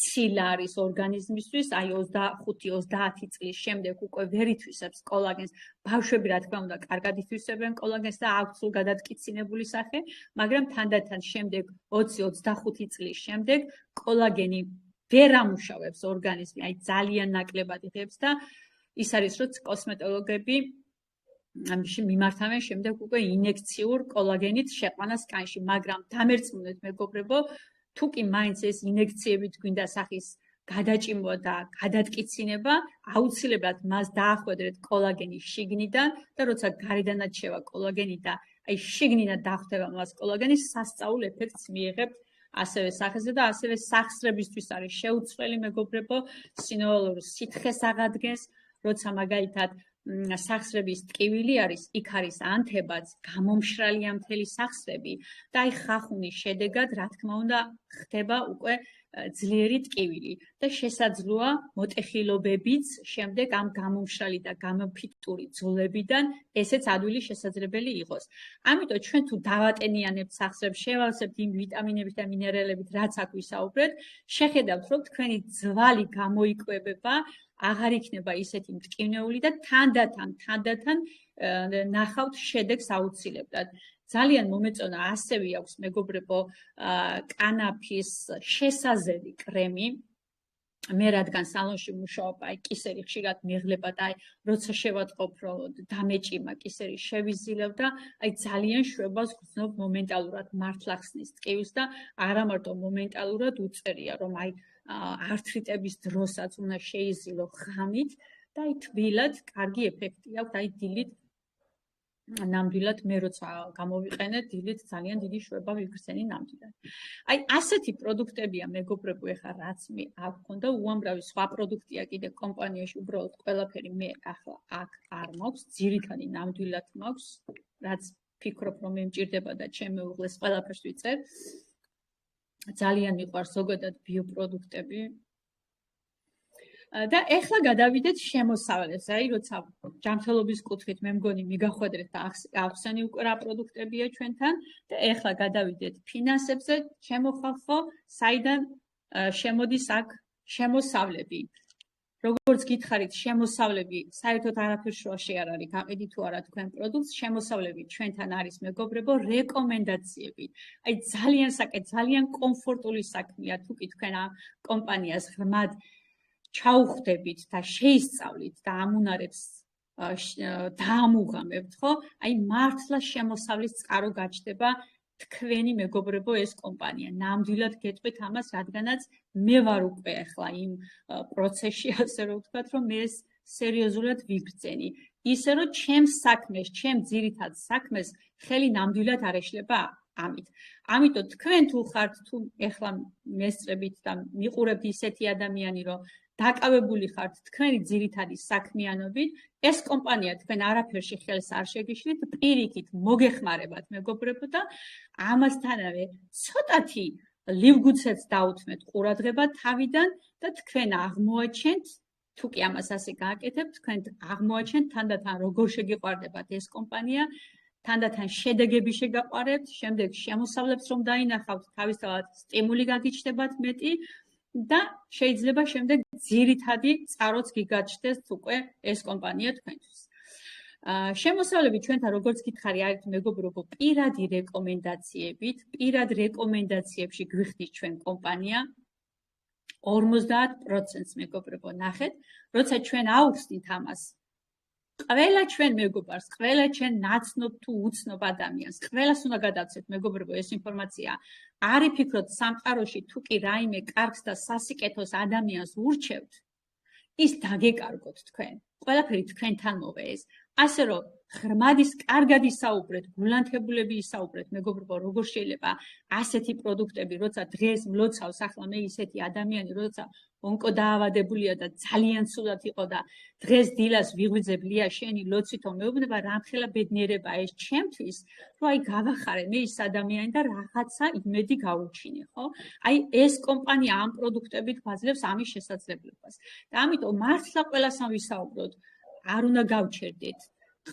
ცილა არის ორგანიზმისთვის, აი 25-30 წლის შემდეგ უკვე ვერ ითვისებს კოლაგენს. ბავშვები რა თქმა უნდა კარგად ითვისებენ კოლაგენს და აქვს სულ გადატკიცინებული სახე, მაგრამ თანდათან შემდეგ 20-25 წლის შემდეგ კოლაგენი ვერ ამუშავებს ორგანიზმი, აი ძალიან ნაკლებად იღებს და ის არის რომ კოსმეტოლოგები ამაში მიმართავენ შემდეგ უკვე ინექციურ კოლაგენით შეყვანას კანში, მაგრამ დამერწმუნეთ მეგობრებო, თუ კი მაინც ეს ინექციებით გვინდა სახის გადაჭიმვა და გადატკიცინება, აუცილებლად მას დაახვედრეთ კოლაგენი შიგნიდან და როცა გარედანაც შევა კოლაგენი და აი შიგნიდან დახვდება მას კოლაგენი, სასწაულ ეფექტს მიიღებთ ასევე სახეზე და ასევე სახსრებისთვის არის შეუცვლელი მეგობრებო, სინოვალურ სითხეს აღადგენს, როცა მაგალითად სახსრების ტკივილი არის, იქ არის ანთებაც, გამომშრალია მთელი სახსრები და აი ხახუნის შედეგად, რა თქმა უნდა, ხდება უკვე ძლიერი ტკივილი და შესაძლოა მოტეხილობებიც შემდეგ ამ გამომშრალი და გამოფიტური ძვლებიდან ესეც ადვილი შესაძლებელი იყოს. ამიტომ ჩვენ თუ დავატენიანებთ სახსრებს, შევავსებთ იმ ვიტამინებით და მინერალებით, რაც აქ ვისაუბრეთ, შეხედავთ, რომ თქვენი ძვალი გამოიკვებება, აღარ იქნება ისეთი მტკივნეული და თანდათან ნახავთ შედეგს აუცილებლად. ძალიან მომეწონა ასევე აქვს მეგობრებო კანაფის შესაზევი კრემი. მე რადგან სალონში მუშაობ, აი კისერი ხშირად მიღლება და აი როცა შევატყობ, რომ დამეჭიმა კისერი შევიზილებ და აი ძალიან შვებას გრძნობ მომენტალურად მართლა ხსნის ტკივილს და არა მარტო მომენტალურად უწერია, რომ აი ართრიტების დროსაც უნდა შეიზილო ღამით და აი თბილად კარგი ეფექტი აქვს, აი დილით ნამდვილად მე როცა გამოვიყენე დილით ძალიან დიდი შვება ვიგრძენი ნამდვილად. აი ასეთი პროდუქტებია მეგობრებო, ეხლა რაც მე აქ მქონდა, უამრავი სხვა პროდუქტია კიდე კომპანიაში, უბრალოდ ყველაფერი მე ახლა აქ არ მაქვს, ძირითადი ნამდვილად მაქვს, რაც ფიქრობ რომ მე მჭირდება და ჩემი უღლეს ყველაფერს ვიწერ. ძალიან მიყვარს ზოგადად ბიოპროდუქტები. და ეხლა გადავიდეთ შემოსავლებს, აი როცა ჯანმრთელობის კუთხით მე მგონი მიგახვედრეთ და ახსენი უკვე რა პროდუქტებია ჩვენთან და ეხლა გადავიდეთ ფინანსებზე, შემოხალხო, საიდან შემოდის აქ შემოსავლები. როგორც გითხარით, შემოსავლები საერთოდ არაფერ შუაში არ არის, გაყიდით თუ არა თქვენ პროდუქტს, შემოსავლები ჩვენთან არის მეგობრებო, რეკომენდაციები. აი ძალიან კომფორტული საქმეა, თუ კი თქვენ ამ კომპანიას ღრმად ჩაუხვდებით და შეისწავლით და ამ უნარებს დაამუღამებთ, ხო? აი მართლა შემოსავლის წყარო გაჩნდება თქვენი მეგობრებო ეს კომპანია. ნამდვილად გეტყვით ამას, რადგანაც მე ვარ უკვე ახლა იმ პროცესში, ასე რომ ვთქვათ, რომ მე ეს სერიოზულად ვიგრძენი. ისე რომ ჩემს საქმეს, ჩემ ძირითად საქმეს ხელი ნამდვილად არ ეშლება ამით. ამიტომ თქვენ თუ ხართ თუ ახლა მესწრებით და მიყურებთ ისეთი ადამიანი, რომ დაკავებული ხართ თქვენი ძირითადი საქმიანობით, ეს კომპანია თქვენ არაფერში ხელს არ შეგიშლით, პირიქით მოგეხმარებათ მეგობრებო და ამასთანავე ცოტათი ლივგუცებს დაუთმეთ ყურადღება თავიდან და თქვენ აღმოაჩენთ, თუ კი ამას ასე გააკეთებთ, თქვენ აღმოაჩენთ თანდათან როგორ შეგიყვარდებათ ეს კომპანია, თანდათან შედეგები შეგაყვარებთ, შემდეგ შემოსავლებს რომ დაინახავთ, თავისთავად სტიმული გაგიჩნდებათ მეტი და შეიძლება შემდეგ ძირითადი წაროც გიგაჩნდეს უკვე ეს კომპანია თქვენთვის. შემოსავლები ჩვენთან როგორც გითხარი არის მეგობრებო პირადი რეკომენდაციებით, პირად რეკომენდაციებში გვიხდის ჩვენ კომპანია 50%-ს მეგობრებო ნახეთ, როცა ჩვენ აუხსნით ამას. ყველა ჩვენ მეგობარს, ყველა ჩვენ ნაცნობ თუ უცნობ ადამიანს, ყველას უნდა გადავცეთ მეგობრებო ეს ინფორმაცია. არ იფიქროთ სამყაროში თუ კი რაიმე კარგს და სასიკეთოს ადამიანს ურჩევთ, ის დაგეკარგოთ თქვენ. ყველაფერი თქვენთან მოვა ეს. ასე რომ ღრმადის კარგად ისაუბრეთ, გულანთებულები ისაუბრეთ, მეგობრებო, როგორ შეიძლება ასეთი პროდუქტები, როცა დღეს მლოცავს ახლა მე ისეთი ადამიანი, როცა ონკოდაავადებულია და ძალიან ცუდად იყო და დღეს დილას ვიღვიძებ ლია შენი ლოცვითო მეუბნება რამხელა ბედნიერებაა ეს ჩემთვის, რომ აი გავახარე მე ის ადამიანი და რაღაცა იმედი გავუჩინე, ხო? აი ეს კომპანია ამ პროდუქტებით გვაძლევს ამის შესაძლებლობას. და ამიტომ მართლა ყველასთან ვისაუბროთ, არ უნდა გავჩერდეთ.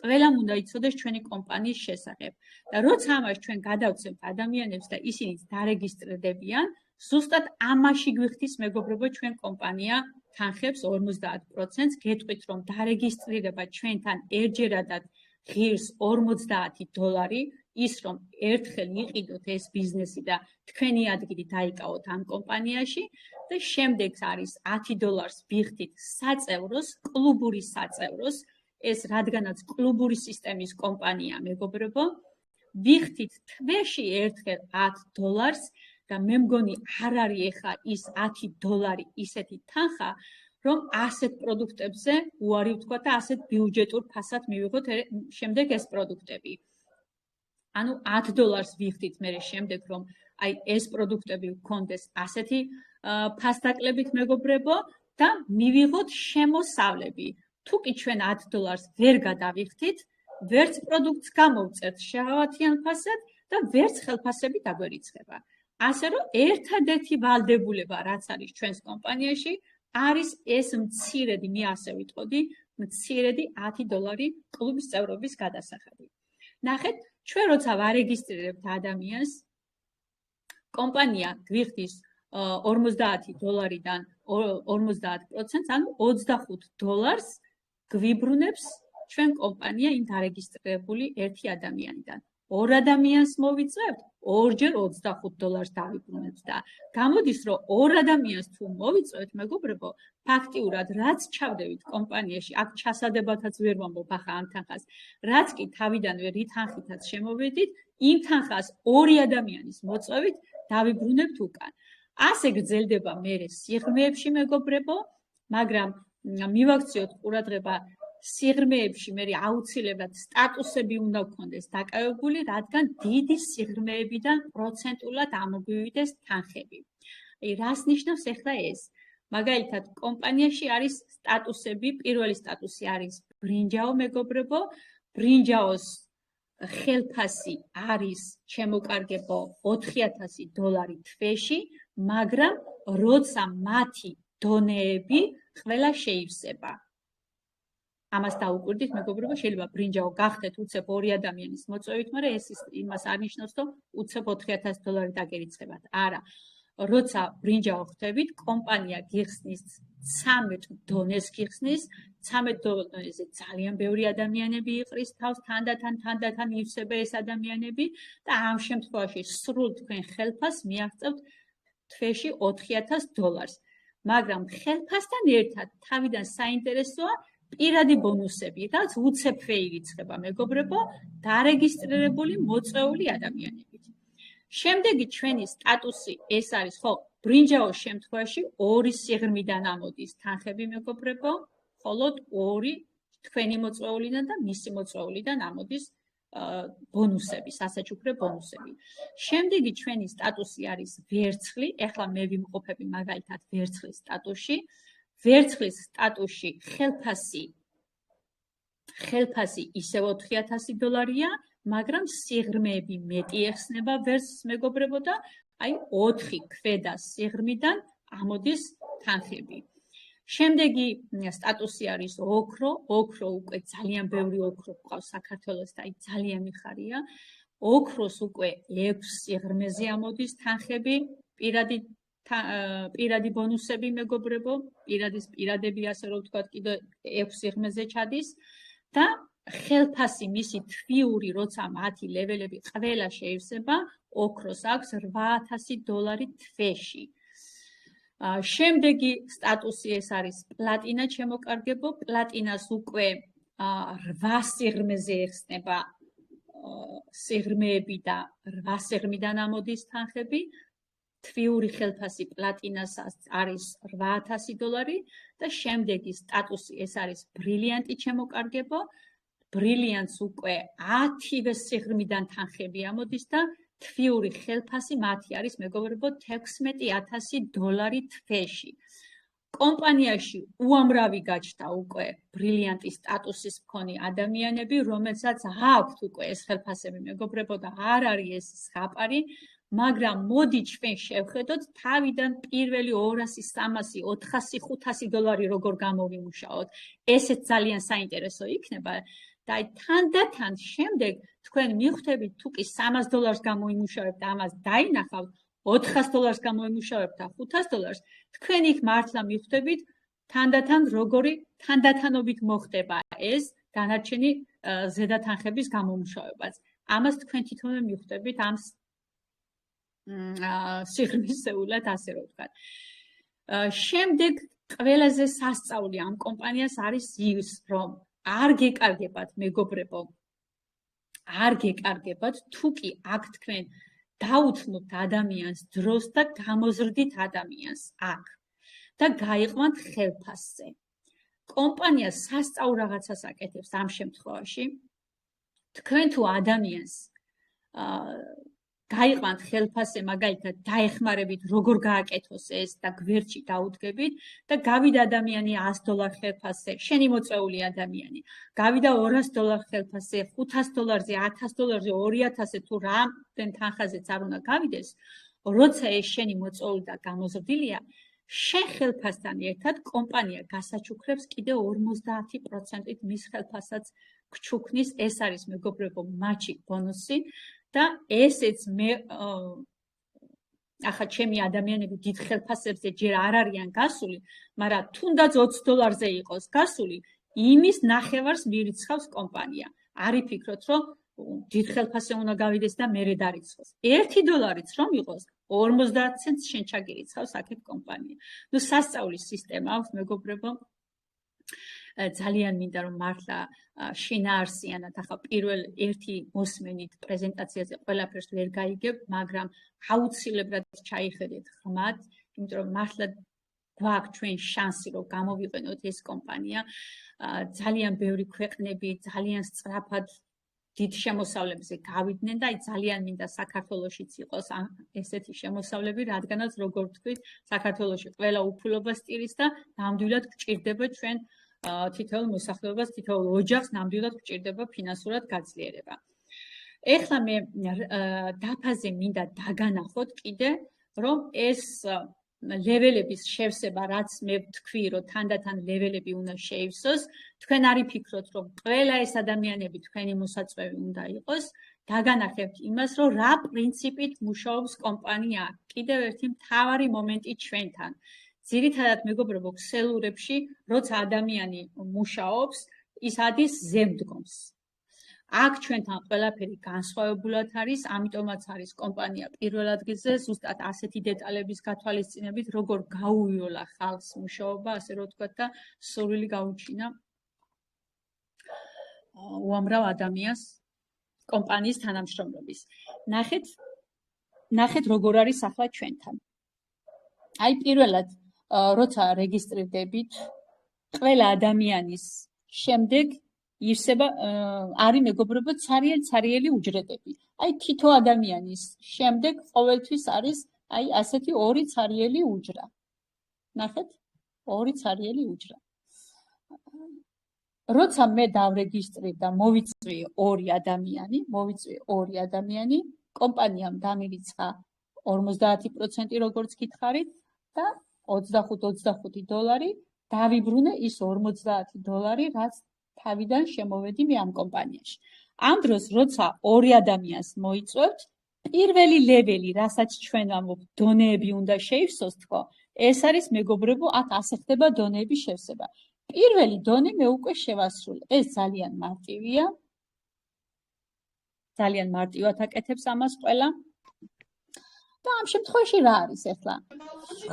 ყველამ უნდა იცოდეს ჩვენი კომპანიის შესახებ. და როცა ამას ჩვენ გადავცემთ ადამიანებს და ისინიც დარეგისტრირდებიან, ზუსტად ამაში გვიხდის მეგობრებო ჩვენ კომპანია თანხებს 50%-ს, გეტყვით რომ დარეგისტრირება ჩვენთან ერთჯერადად ღირს $50, ის რომ ერთხელ იყიდოთ ეს ბიზნესი და თქვენი ადგილი დაიკავოთ ამ კომპანიაში და შემდეგ არის $10 ვიხდით საწევროს, კლუბური საწევროს, ეს რადგანაც კლუბური სისტემის კომპანია მეგობრებო, ვიხდით თვეში ერთხელ $10 და მე მგონი არ არის ეხა ის $10 ისეთი თანხა, რომ ასეთ პროდუქტებზე უარი ვთქვა და ასეთ ბიუჯეტურ ფასად მივიღოთ შემდეგ ეს პროდუქტები. ანუ $10 ვიხდით მე შემდეგ რომ აი ეს პროდუქტები გქონდეს ასეთი ფასდაკლებით მეგობრებო და მივიღოთ შემოსავლები. თუ კი ჩვენ $10 ვერ გადავიხდით, ვერც პროდუქტს გამოვწერთ შეღავათიან ფასად და ვერც ხელფასები დაგვერიცხება. ასე რომ ერთადერთი ვალდებულება რაც არის ჩვენს კომპანიაში არის ეს მცირედი, მე ასე ვიტყოდი, მცირედი $10 კლუბის წევრობის გადასახადი. ნახეთ, ჩვენ როცა ვარეგისტრირებთ ადამიანს, კომპანია გვიხდის $50-დან 50%, ანუ $25 გვიბრუნებს ჩვენ კომპანია იმ დარეგისტრირებული ერთი ადამიანიდან. ორ ადამიანს მოვიწევთ, ორჯერ $25 დავიბრუნებთ და გამოდის, რომ ორ ადამიანს თუ მოვიწევთ, მეგობრებო, ფაქტიურად რაც ჩავდებით კომპანიაში, აქ ჩასადებათაც ვერ ვამბობ ახლა ამ თანხას, რაც კი თავიდანვე რით თანხითაც შემოვედით, იმ თანხას ორი ადამიანის მოწვევით დავიბრუნებთ უკან. ასე გრძელდება მერე სიღრმეებში, მეგობრებო, მაგრამ მივაქციოთ ყურადღება სიღრმეებში მე აუცილებლად სტატუსები უნდა გქონდეს დაკავებული, რადგან დიდი სიღრმეებიდან პროცენტულად ამოგვივიდეს თანხები. რას ნიშნავს ახლა ეს? მაგალითად, კომპანიაში არის სტატუსები, პირველი სტატუსი არის ბრინჯაო მეგობრებო, ბრინჯაოს ხელფასი არის შემოკარგებო $4000 თვეში, მაგრამ როცა მათი დონეები ყველა შეივსება. ამას დაუკვირდით, მეგობრებო, შეიძლება ბრინჯაო გახდეთ უცებ ორი ადამიანის მოწვევით, მაგრამ ეს იმას არ ნიშნავს, რომ უცებ $4000 დაგერიცხებათ. არა. როცა ბრინჯაო ხდებით, კომპანია გიხსნის 13 დონეს გიხსნის, 13 დონეზე ძალიან ბევრი ადამიანები იყრის თავს, თანდათან ივსება ეს ადამიანები და ამ შემთხვევაში სრულ თქვენ ხელფასს მიაღწევთ თვეში $4000. მაგრამ ხელფასთან ერთად თავიდან საინტერესოა პირადი ბონუსები, რაც უცებფე ირიცხება, მეგობრებო, დარეგისტრირებული მოწვეული ადამიანებით. შემდეგი ჩვენი სტატუსი ეს არის, ხო, ბრინჯაოს შემთხვევაში ორი სიღრმიდან ამოდის თანხები, მეგობრებო, მხოლოდ ორი თქვენი მოწვეულიდან და მისი მოწვეულიდან ამოდის ბონუსები, სასაჩუქრე ბონუსები. შემდეგი ჩვენი სტატუსი არის ვერცხლი, ეხლა მე ვიმყოფები მაგალითად ვერცხლის სტატუსში. ვერცხლის სტატუსში ხელფასი ისევ $4000-ია, მაგრამ სიღრმეები მეტი ეხსნება ვერცხლს, მეგობრებო და აი 4 ქვედა სიღრმიდან ამოდის თანხები. შემდეგი სტატუსი არის ოქრო. ოქრო უკვე ძალიან ბევრი ოქრო გვყავს საქართველოს და აი ძალიან მიხარია. ოქროს უკვე 6 სიღრმეზე ამოდის თანხები, პირადი ბონუსები მეგობრებო, პირადები ასე რომ ვთქვათ, კიდე 6 სიღრმეზე ჩადის და ხელფასი მისი თვიური, როცა მათი ლეველები ყველა შეივსება, ოქროს აქვს $8,000 თვეში. შემდეგი სტატუსი ეს არის პლატინა, ჩემოკარგებო. პლატინას უკვე 8 სიღრმეზე ეხსნება სიღრმეები და 8 სიღრმიდან ამოდის თანხები. თვიური ხელფასი პლატინას არის $8,000 და შემდეგი სტატუსი ეს არის ბრილიანტი, ჩემოკარგებო. ბრილიანტს უკვე 10 სიღრმიდან თანხები ამოდის და თვიური ხელფასი მათი არის მეგობრებო $16,000 თვეში. კომპანიაში უამრავი გაჩნდა უკვე ბრილიანტის სტატუსის მქონე ადამიანები, რომელსაც აქვთ უკვე ეს ხელფასები მეგობრებო და არ არის ეს ზღაპარი, მაგრამ მოდი ჩვენ შევხედოთ თავიდან პირველი 200, 300, 400, $500 როგორ გამოვიმუშაოთ. ესეც ძალიან საინტერესო იქნება. და თანდათან შემდეგ თქვენ მიხვდებით თუ კი $300 გამოიმუშავებთ და ამას დაინახავთ, $400 გამოიმუშავებთ და $500, თქვენ იქ მართლა მიხვდებით თანდათან როგორი თანდათანობით მოხდება ეს დანარჩენი ზედათანხების გამომუშავებაც. ამას თქვენ თვითონვე მიხვდებით ამ სიღრმისეულად ასე რომ ვთქვათ. შემდეგ ყველაზე სასწაული ამ კომპანიას არის ის, რომ არ გეკარგებათ მეგობრებო, არ გეკარგებათ თუ კი აქ თქვენ დაუთმობთ ადამიანს დროს და გამოზრდით ადამიანს აქ და გაიყვანთ ხელფასზე. კომპანია სასწაულ რაღაცას აკეთებს ამ შემთხვევაში. თქვენ თუ ადამიანს გაიყვანთ ხელფასზე, მაგალითად დაეხმარებით როგორ გააკეთოს ეს და გვერდში დაუდგებით და გავიდა ადამიანი $100 ხელფასზე, შენი მოწვეული ადამიანი. გავიდა $200 ხელფასზე, $500-ზე, $1000-ზე, $2000-ზე თუ რამდენ თანხაზეც არ უნდა გავიდეს, როცა ეს შენი მოწვეული და გამოზრდილია, შენ ხელფასთან ერთად კომპანია გასაჩუქრებს კიდე 50%-ით მის ხელფასაც გჩუქნის. ეს არის მეგობრებო მაჩი ბონუსი. და ესეც მე ახლა ჩემი ადამიანები დიდ ხელფასებზე ჯერ არ არიან გასული, მაგრამ თუნდაც $20-ზე იყოს გასული, იმის ნახევარს მირიცხავს კომპანია. არ იფიქროთ, რომ დიდ ხელფასზე უნდა გავიდეს და მერე დარიცხოს. $1-იც რომ იყოს, 50 ცენტს შენ ჩაგირიცხავს აქეთ კომპანია. ნუ სასწაული სისტემა აქვს მეგობრებო. ძალიან მინდა რომ მართლა შინაარსიანად ახლა პირველ ერთი მოსმენით პრეზენტაციაზე ყველაფერს ვერ გაიგებთ, მაგრამ აუცილებლად ჩაიხედეთ ღრმად, იმიტომ რომ მართლა გვაქვს ჩვენ შანსი რომ გამოვიყენოთ ეს კომპანია. ძალიან ბევრი ქვეყნები ძალიან სწრაფად დიდ შემოსავლებზე გავიდნენ და აი ძალიან მინდა საქართველოშიც იყოს ესეთი შემოსავლები, რადგანაც როგორ ვთქვით, საქართველოში ყველა უფულობა სტირის და ნამდვილად გჭირდება ჩვენ თითოეულ მოსახლეობას, თითოეულ ოჯახს ნამდვილად გჭირდება ფინანსურად გაძლიერება. ეხლა მე დაფაზე მინდა დაგანახოთ კიდე, რომ ეს ლეველების შევსება, რაც მე ვთქვი, რომ თანდათან ლეველები უნდა შეივსოს, თქვენ არ იფიქროთ, რომ ყველა ეს ადამიანები თქვენი მოსაწვევი უნდა იყოს, დაგანახებთ იმას, რომ რა პრინციპით მუშაობს კომპანია. კიდევ ერთი მთავარი მომენტი ჩვენთან. ძირითადად მეგობრებო, ქსელურებში, როცა ადამიანი მუშაობს, ის ადის ზემდგომს. აქ ჩვენთან ყველაფერი განსხვავებულად არის, ამიტომაც არის კომპანია პირველ ადგილზე, ზუსტად ასეთი დეტალების გათვალისწინებით, როგორ გაუვიოლა ხალხს მუშაობა, ასე რომ ვთქვათ და სურვილი გაუჩინა უამრავ ადამიანს კომპანიის თანამშრომლობის. ნახეთ როგორ არის ახლა ჩვენთან. აი პირველად როცა რეგისტრირდებით, ყველა ადამიანის შემდეგ ირსება არის მეგობრებო ცარიელი უჯრედები. აი თითო ადამიანის შემდეგ ყოველთვის არის აი ასეთი ორი ცარიელი უჯრა. ნახეთ, ორი ცარიელი უჯრა. როცა მე დავრეგისტრირ და მოვიწვი ორი ადამიანი, კომპანიამ დამირიცხა 50% როგორც გითხარით და $25 დავიბრუნე ის $50, რაც თავიდან შემოვედი მე ამ კომპანიაში. ამ დროს როცა ორი ადამიანს მოიწვევთ, პირველი ლეველი, რასაც ჩვენ ვამბობთ, დონეები უნდა შეივსოს თქო, ეს არის მეგობრებო, აქ ასე ხდება დონეების შევსება. პირველი დონე მე უკვე შევასრულე. ეს ძალიან მარტივია. ძალიან მარტივად აკეთებს ამას ყველა. და ამ შემთხვევაში რა არის ახლა?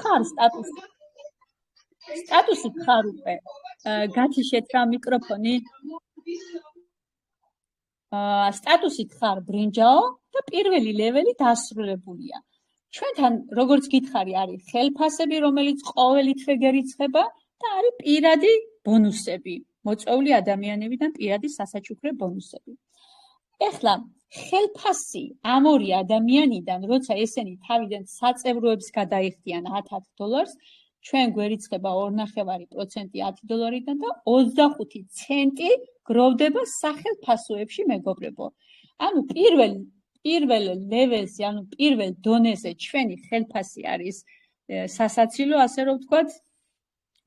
ხარ სტატუსი. სტატუსი ხარ უკვე. გათიშეთ რა მიკროფონი. სტატუსით ხარ ბრინჯაო და პირველი ლეველი დასრულებულია. ჩვენთან როგორც გითხარი არის ხელფასები, რომელიც ყოველი თვე გერიცხება და არის პირადი ბონუსები, მოწვეული ადამიანებიდან პირადი სასაჩუქრე ბონუსები. ეხლა ხელფასი ამ ორი ადამიანიდან, როცა ესენი თავიდან საწევროებს გადაიხდიან $10, ჩვენ გვერიცხება 2.5% $10-დან და 25 ცენტი გროვდება სახელფასოებში, მეგობრებო. ანუ პირველ ლეველზე, ანუ პირველ დონეზე ჩვენი ხელფასი არის სასაცილო, ასე რომ ვთქვათ,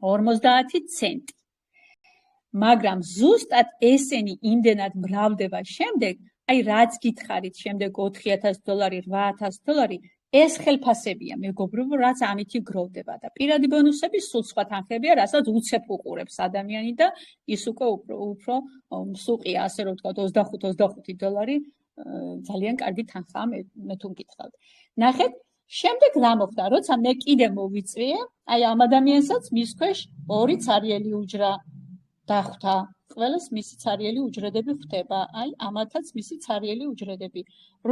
50 ცენტი. მაგრამ ზუსტად ესენი იმდენად მრავლდება შემდეგ, აი რაც გითხარით, შემდეგ $4,000, $8,000, ეს ხელფასებია, მეგობრებო, რაც ამითი გროვდება და პირადი ბონუსები სულ სხვა თანხებია, რასაც უცებ უყურებს ადამიანი და ის უკვე უფრო სუყია, ასე რომ ვთქვათ, $25 ძალიან კარგი თანხაა, მე თუ მგითხავთ. ნახეთ, შემდეგ რა მოხდა, როცა მე კიდე მოვიწვიე, აი ამ ადამიანსაც მის ქვეშ ორი ცარიელი უჯრა დახვდა. ყველას მისი ცარიელი უჯრედები ხვდება, აი ამათაც მისი ცარიელი უჯრედები.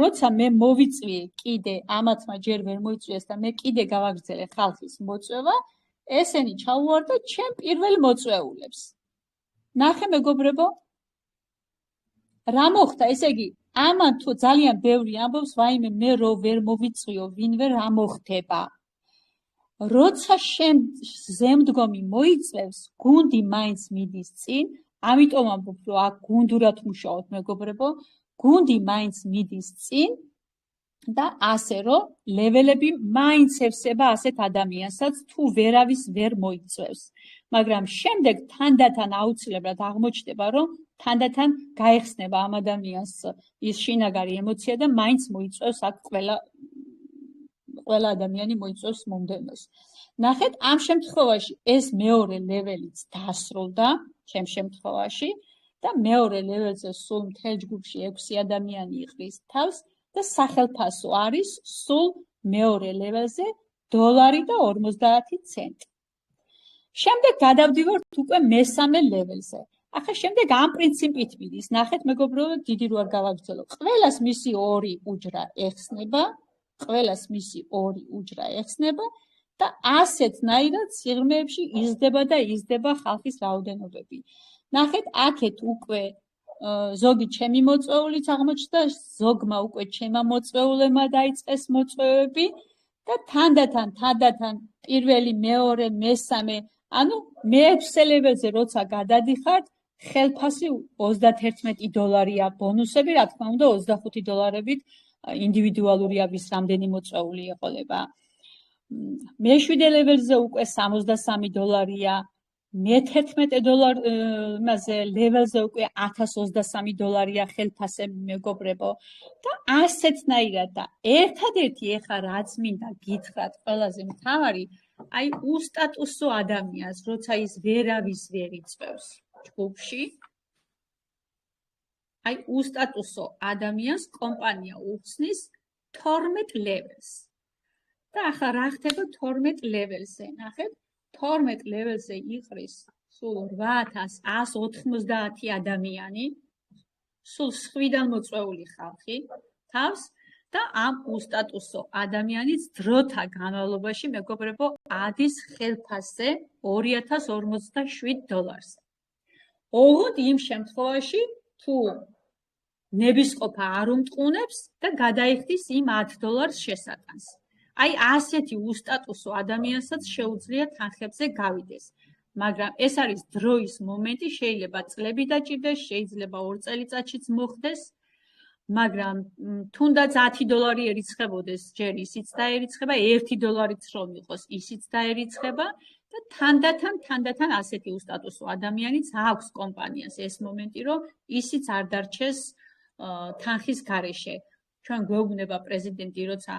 როცა მე მოვიწვიე კიდე, ამათმა ჯერ ვერ მოიწვიეს და მე კიდე გავაგრძელე ხალხის მოწვევა, ესენი ჩაუვარდა ჩემ პირველ მოწვეულებს. ნახე მეგობრებო, რა მოხდა, ესე იგი, ამან თუ ძალიან ბევრი ამბობს, ვაიმე მე რო ვერ მოვიწვიო, ვინმე რა მოხდება. როცა ზემდგომი მოიწევს, გუნდი მაინც მიდის წინ, ამიტომ ამბობ, რომ აქ გუნდურად მუშაობთ, მეგობრებო, გუნდი მაინც მიდის წინ და ასე რომ ლეველები მაინც ევსება ასეთ ადამიანსაც, თუ ვერავის ვერ მოიწევს. მაგრამ შემდეგ თანდათან აუცილებლად აღმოჩნდება, რომ თანდათან გაიხსნება ამ ადამიანს ის შინაგარი ემოცია და მაინც მოიწევს აქ ყველა ადამიანი მოიწევს მომდევნოს. ნახეთ, ამ შემთხვევაში ეს მეორე ლეველიც დასრულდა, ჩემ შემთხვევაში და მეორე ლეველზე სულ მთელ ჯგუფში 6 ადამიანი იყრის თავს და სახელფასო არის სულ მეორე ლეველზე $1.50 ცენტი. შემდეგ გადავდივართ უკვე მესამე ლეველზე. ახლა შემდეგ ამ პრინციპით მიდის. ნახეთ, მეგობრებო, დიდი რო არ გავაგრძელო. ყველას მისი ორი უჯრა ეხსნება, ყველას მისი ორი უჯრა ეხსნება და ასეთნაირად სიღრმეებში იზრდება და იზრდება ხალხის რაოდენობები. ნახეთ, აქეთ უკვე ზოგი ჩემი მოწვეულიც აღმოჩნდა, ზოგმა უკვე ჩემმა მოწვეულებმა დაიწყეს მოწვევები და თანდათან პირველი, მეორე, მესამე, ანუ მეექვსე ლეველზე როცა გადადიხართ, ხელფასი $31-ია ბონუსები, რა თქმა უნდა, $25-ით ინდივიდუალურია ვის რამდენი მოწვეული ეყოლება. მე-7 ლეველზე უკვე $63-ია, მე-11 ლეველზე უკვე $1023-ია ხელფასები, მეგობრებო. და ასეთნაირად და ერთადერთი ეხა რაც მინდა გითხრათ, ყველაზე მთავარი, აი უსტატუსო ადამიანს, როცა ის ვერავის ვერ იწევს ჯგუფში, აი უსტატუსო ადამიანს კომპანია უხსნის 12 ლეველს. და ახლა რა ხდება 12 ლეველზე? ნახეთ, 12 ლეველზე იყრის სულ 8190 ადამიანი, სულ 7-დან მოწვეული ხალხი თავს და ამ უსტატუსო ადამიანის დროთა განმავლობაში, მეგობრებო, ადის ხელფასზე $2057-ზე. ოღონდ იმ შემთხვევაში, თუ ნებისყოფა არ უმტყუნებს და გადაიხდის იმ $10 შესატანს. აი ასეთი უსტატუსო ადამიანსაც შეუძლია თანხებზე გავიდეს. მაგრამ ეს არის დროის მომენტი, შეიძლება წლები დაჭირდეს, შეიძლება 2 წელიწადშიც მოხდეს. მაგრამ თუნდაც $10 ერიცხებოდეს ჯერ ისიც დაერიცხება, $1-ც რომ იყოს ისიც დაერიცხება და თანდათან ასეთი უსტატუსო ადამიანიც აქვს კომპანიას ეს მომენტი, რომ ისიც არ დარჩეს თანხის გარეშე. ჩვენ გვეუბნება პრეზიდენტი, როცა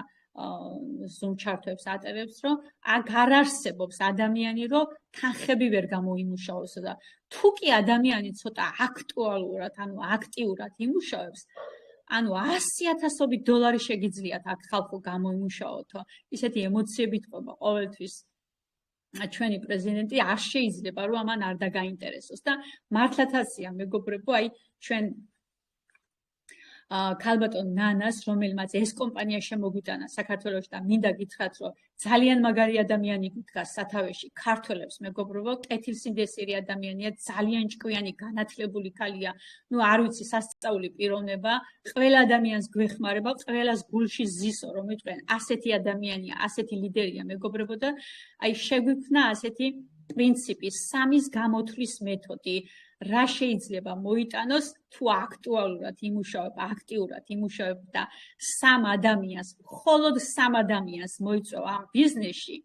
Zoom ჩართვებს ატარებს, რომ არ არსებობს ადამიანი, რომ თანხები ვერ გამოიმუშაოს და თუ კი ადამიანი ცოტა აქტუალურად, ანუ აქტიურად იმუშავებს, ანუ $100,000 შეგიძლიათ აქ ხალხო გამოიმუშაოთო. ისეთი ემოციები თქობა ყოველთვის. ჩვენი პრეზიდენტი არ შეიძლება რომ ამან არ დაგაინტერესოს და მართლაც ასია მეგობრებო, აი ჩვენ ქალბატონ ნანას, რომელმაც ეს კომპანია შემოგვიტანა საქართველოში და მინდა გითხრათ, რომ ძალიან მაგარი ადამიანი გდგას სათავეში ქართველებს, მეგობრებო, კეთილსინდესიერი ადამიანია, ძალიან ჭკვიანი, განათლებული ქალია, ნუ არ ვიცი, სასწაული პიროვნება, ყველა ადამიანს გვეხმარება, ყველას გულში ზისო, რომ იტყვიან, ასეთი ადამიანია, ასეთი ლიდერია, მეგობრებო და აი შეგვიქმნა ასეთი პრინციპი, სამის გამოთვლის მეთოდი. რა შეიძლება მოიტანოს თუ აქტუალურად იმუშავებ, აქტიურად იმუშავებ და მხოლოდ 3 ადამიანს მოიწვევ ამ ბიზნესში.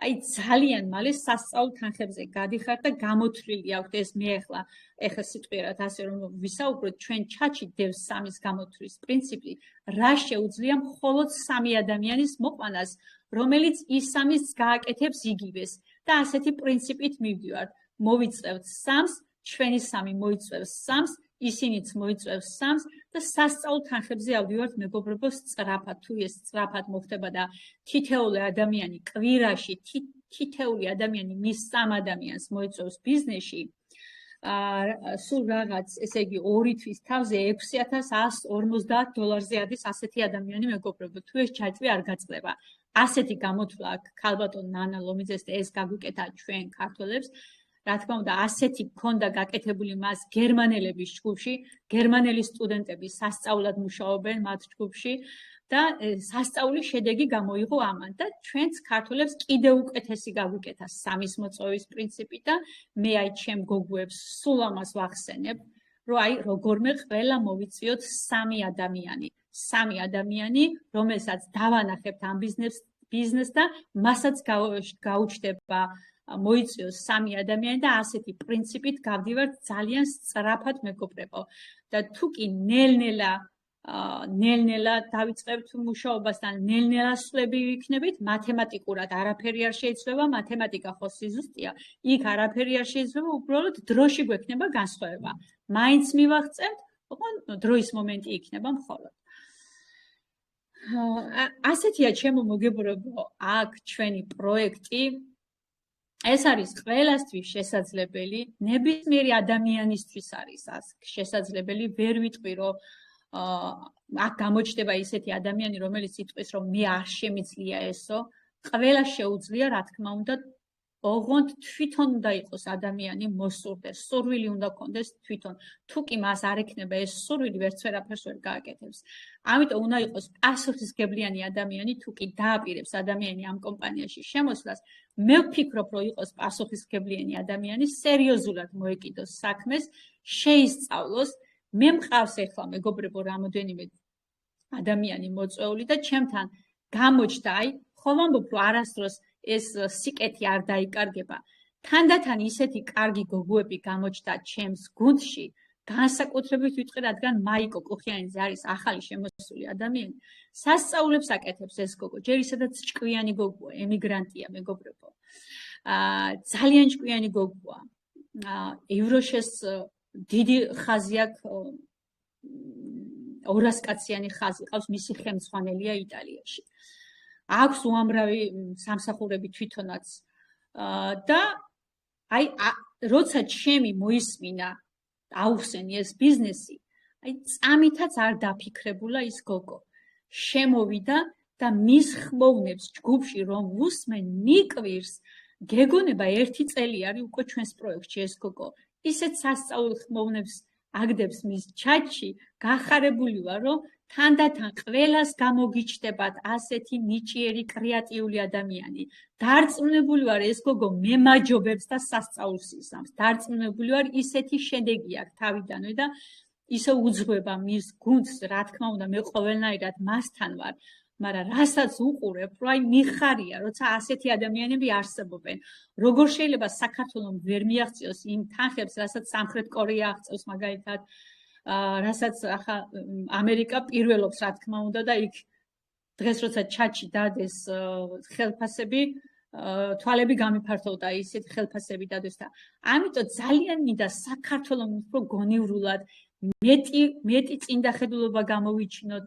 აი ძალიან მალე სასწაულ თანხებზე გადიხარ და გამოთვლილი აქვს ეს მე ეხლა სიტყვიერად ასე რომ ვისაუბროთ ჩვენ ჩაჩი დევს სამის გამოთვლის პრინციპი, რა შეუძლია მხოლოდ 3 ადამიანის მოყვანას, რომელიც ის სამის გააკეთებს იგივეს და ასეთი პრინციპით მივდივართ. მოვიწევთ 3-ს ჩვენი 3 მოიწევს 3-ს, ისინიც მოიწევს 3-ს და სასწაულ თანხებზე ავდივართ მეგობრებო სწრაფად, თუ ეს სწრაფად მოხდება და თითეული ადამიანი კვირაში, თითეული ადამიანი მის 3 ადამიანს მოიწევს ბიზნესში, სულ რაღაც, ესე იგი 2 თვის თავზე $6,150-ზე ადის ასეთი ადამიანი მეგობრებო, თუ ეს ჩაჭვი არ გაწყდება. ასეთი გამოთვლა აქვს ქალბატონ ნანა ლომიძეს და ეს გაგვიკეთა ჩვენ ქართველებს. რა თქმა უნდა, ასეთი მქონდა გაკეთებული მას გერმანელების ჯგუფში, გერმანელი სტუდენტები სასწაულად მუშაობენ მათ ჯგუფში და სასწაული შედეგი გამოიღო ამან და ჩვენც ქართველებს კიდევ უკეთესი გაგვიკეთა 3-ის მოწვევის პრინციპი და მე აი ჩემ გოგოებს სულ ამას ვახსენებ, რომ აი როგორმე ყველა მოვიწვიოთ 3 ადამიანი, 3 ადამიანი, რომელსაც დავანახებთ ამ ბიზნესს და მასაც გაუჩნდება მოიწვიოს 3 ადამიანი და ასეთი პრინციპით გავდივართ ძალიან სწრაფად მეგობრებო და თუ კი ნელ-ნელა დავიწყებთ მუშაობას და ნელ-ნელა სვლები ვიქნებით, მათემატიკურად არაფერი არ შეიძლება, მათემატიკა ხო სიზუსტეა, იქ არაფერი არ შეიძლება, უბრალოდ დროში გვექნება განსხვავება. მაინც მივაღწევთ, ოღონდ დროის მომენტი იქნება მხოლოდ. ასეთია ჩემო მოგებრებო, აქ ჩვენი პროექტი ეს არის ყველასთვის შესაძლებელი, ნებისმიერი ადამიანისთვის არის შესაძლებელი, ვერ ვიტყვი, რომ აქ გამოჩნდება ისეთი ადამიანი, რომელიც იტყვის, რომ მე არ შემიძლია ესო, ყველა შეუძლია, რა თქმა უნდა, ოღონდ თვითონ უნდა იყოს ადამიანი მოსურდეს, სურვილი უნდა ქონდეს თვითონ. თუ კი მას არ ექნება ეს სურვილი, ვერც ვერაფერს ვერ გააკეთებს. ამიტომ უნდა იყოს პასუხისმგებლიანი ადამიანი, თუ კი დააპირებს ადამიანი ამ კომპანიაში შემოსვლას, მე ვფიქრობ, რომ იყოს პასუხისმგებლიანი ადამიანი, სერიოზულად მოეკიდოს საქმეს, შეისწავლოს. მე მყავს ახლა მეგობრებო რამოდენიმე ადამიანი მოწვეული და ჩემთან გამოჩნდა, აი, ხომ ამბობ, რომ არასდროს ეს სიკეთი არ დაიკარგება. თანდათან ისეთი კარგი გოგოები გამოჩნდა ჩემს გუნდში, განსაკუთრებით ვიტყვი, რადგან მაიკო კუხიანიძე არის ახალი შემოსული ადამიანი. სასწაულებს აკეთებს ეს გოგო, ჯერ ისედაც ჭკვიანი გოგოა, ემიგრანტია მეგობრებო. ძალიან ჭკვიანი გოგოა. ევროშეს დიდი ხაზი აქვს, 200 კაციანი ხაზი ყავს, მისი ხელმძღვანელია იტალიაში. აქვს უამრავი სამსახურები თვითონაც და აი როცა ჩემი მოისმინა აუხსენი ეს ბიზნესი, აი წამითაც არ დაფიქრებულა ის გოგო. შემოვიდა და მის ხმოვნებს ჯგუფში რომ ვუსმენ მიკვირს, გეგონება 1 წელი არის უკვე ჩვენს პროექტში ეს გოგო. ისეთ სასწაულ ხმოვნებს აგდებს მის ჩატში, გახარებული ვარ, რომ თანდათან ყველას გამოგიჩნდებათ ასეთი ნიჭიერი, კრეატიული ადამიანი. დარწმუნებული ვარ, ეს გოგო მემაჯობებს და სასწაულს ისამს. დარწმუნებული ვარ, ისეთი შედეგი აქვს თავიდანვე და ისე უძღვება მის გუნდს, რა თქმა უნდა, მე ყოველნაირად მასთან ვარ, მაგრამ რასაც უყურებ, რომ აი მიხარია, როცა ასეთი ადამიანები არსებობენ. როგორ შეიძლება საქართველოს ვერ მიაღწიოს იმ თანხებს, რასაც სამხრეთ კორეა აღწევს მაგალითად, რასაც ახლა ამერიკა პირველობს, რა თქმა უნდა და იქ დღეს როცა ჩატში დადეს ხელფასები, თვალები გამიფართოვდა ისეთ ხელფასები დადეს და ამიტომ ძალიან მინდა საქართველოს უფრო გონივრულად მეტი წინდახედულობა გამოვიჩინოთ,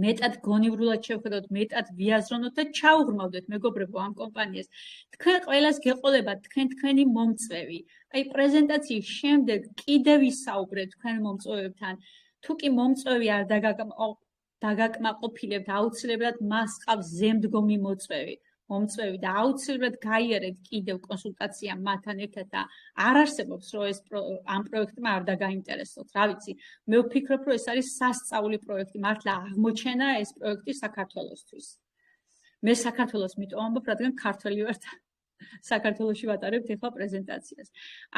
მეტად გონივრულად შევხედოთ, მეტად ვიაზრონოთ და ჩაუღრმავდეთ მეგობრებო ამ კომპანიას. თქვენ ყველას გეყოლებათ თქვენი მომწვევი. აი პრეზენტაციის შემდეგ კიდევ ვისაუბრეთ თქვენ მომწვევებთან. თუ კი მომწვევი არ დაგაკმაყოფილებთ, აუცილებლად მას ყავს ზემდგომი მომწვევი და აუცილებლად გაიარეთ კიდევ კონსულტაცია მათთან ერთად და არ არსებობს რომ ეს ამ პროექტმა არ დაგაინტერესოთ. რა ვიცი, მე ვფიქრობ რომ ეს არის სასწაული პროექტი, მართლა აღმოჩენა ეს პროექტი საქართველოსთვის. მე საქართველოს მიტომ ამბობ, რადგან ქართველი ვარ და საქართველოში ვატარებთ ახლა პრეზენტაციას.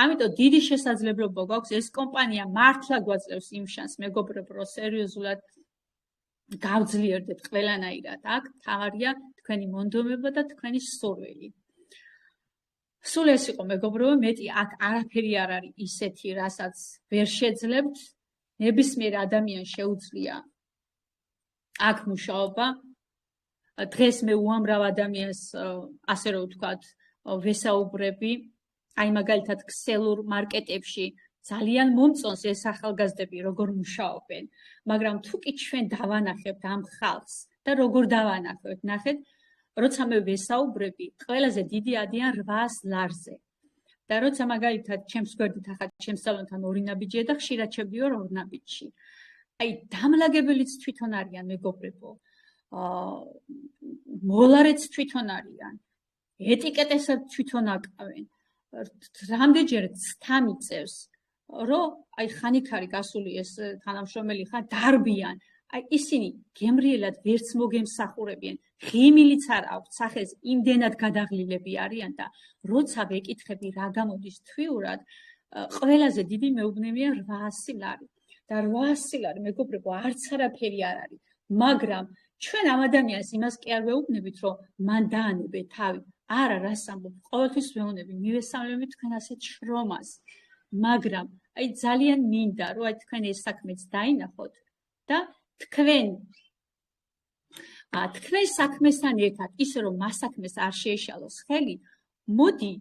ამიტომ დიდი შესაძლებლობა გვაქვს ეს კომპანია მართლა გვაძლევს იმ შანსს, მეგობრებო, რომ სერიოზულად გავძლიერდეთ ყველანაირად. აქ თავარია თქვენი მონდომება და თქვენი სურვილი. სულ ეს იყო მეგობრებო, მეტი აქ არაფერი არ არის ისეთი, რასაც ვერ შეძლებთ. ნებისმიერ ადამიანს შეუძლია აქ მუშაობა. დღეს მე უამრავ ადამიანს ასე რომ ვთქვათ, ვესაუბრები, აი მაგალითად ქსელურ მარკეტებში ძალიან მომწონს ეს ახალგაზრდები როგორ მუშაობენ, მაგრამ თუ კი ჩვენ დავანახებთ ამ ხალხს და როგორ დავანახებთ, ნახეთ, როცა მე ვესაუბრები, ყველაზე დიდი ადიან 800 ლარზე. და როცა მაგალითად ჩემს გვერდით ახლა ჩემს სალონთან 2 ნაბიჯია და ხშირად შევდივარ 2 ნაბიჯში. აი დამლაგებელიც თვითონ არიან მეგობრებო. მოლარეც თვითონ არიან. ეტიკეტესაც თვითონ აკავენ. რამდენჯერ ცთა მიწევს, რომ აი ხანით არის გასული ეს თანამშრომელი ხან დარბიან. აი ისინი გემრიელად ვერც მოგემსახურებიან. ღიმილიც არ აქვს, სახეს იმდენად გადაღლილები არიან და როცა ვეკითხები რა გამოდის თვიურად, ყველაზე დიდი მეუბნებია 800 ლარი. და 800 ლარი მეგობრებო არც არაფერი არ არის, მაგრამ ჩვენ ამ ადამიანს იმას კი არ ვეუბნებით, რომ მან დაანებე თავი. არა, რას ამბობ, ყოველთვის ვეუბნები, მივესალმებით თქვენ ასეთ შრომას. მაგრამ აი ძალიან მინდა, რომ აი თქვენ ეს საქმეც დაინახოთ და თქვენ საქმესთან ერთად, ისე რომ მას საქმეს არ შეეშალოს ხელი, მოდი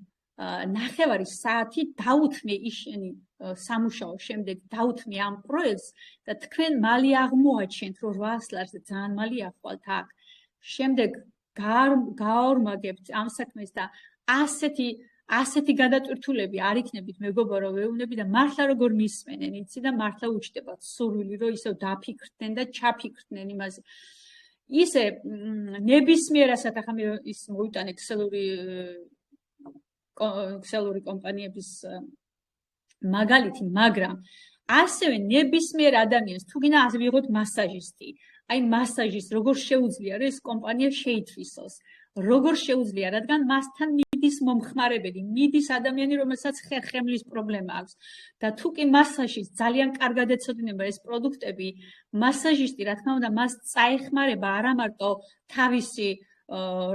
9 საათი დაუთმე ისინი სამუშაო შემდეგ დაუთმე ამ პროექტს და თქვენ მალე აღმოაჩენთ, რომ 800 ლარზე ძალიან მალე ახვალთ აქ. შემდეგ გაორმაგებთ ამ საქმეს და ასეთი გადატვირთულები არ იქნებით მეგობარო ვეუბნები და მართლა როგორ მისმენენ, იცი და მართლა უჩნდებათ სურვილი, რომ ისევ დაფიქრდნენ და ჩაფიქრდნენ იმაზე. ისე ნებისმიერასად ახლა მე ის მოვიტანე ქსელური კომპანიების მაგალითი, მაგრამ ასევე ნებისმიერ ადამიანს თუ გინდა ასე ვიღოთ მასაჟისტი. აი მასაჟის როგორ შეუძლია რომ ეს კომპანია შეითვისოს. როგორ შეუძლია, რადგან მასთან მიდის მომხმარებელი, მიდის ადამიანი, რომელსაც ხერხემლის პრობლემა აქვს. და თუ კი მასაჟისტს ძალიან კარგად ეცოდინება ეს პროდუქტები, მასაჟისტი, რა თქმა უნდა, მას წაეხმარება არა მარტო თავისი,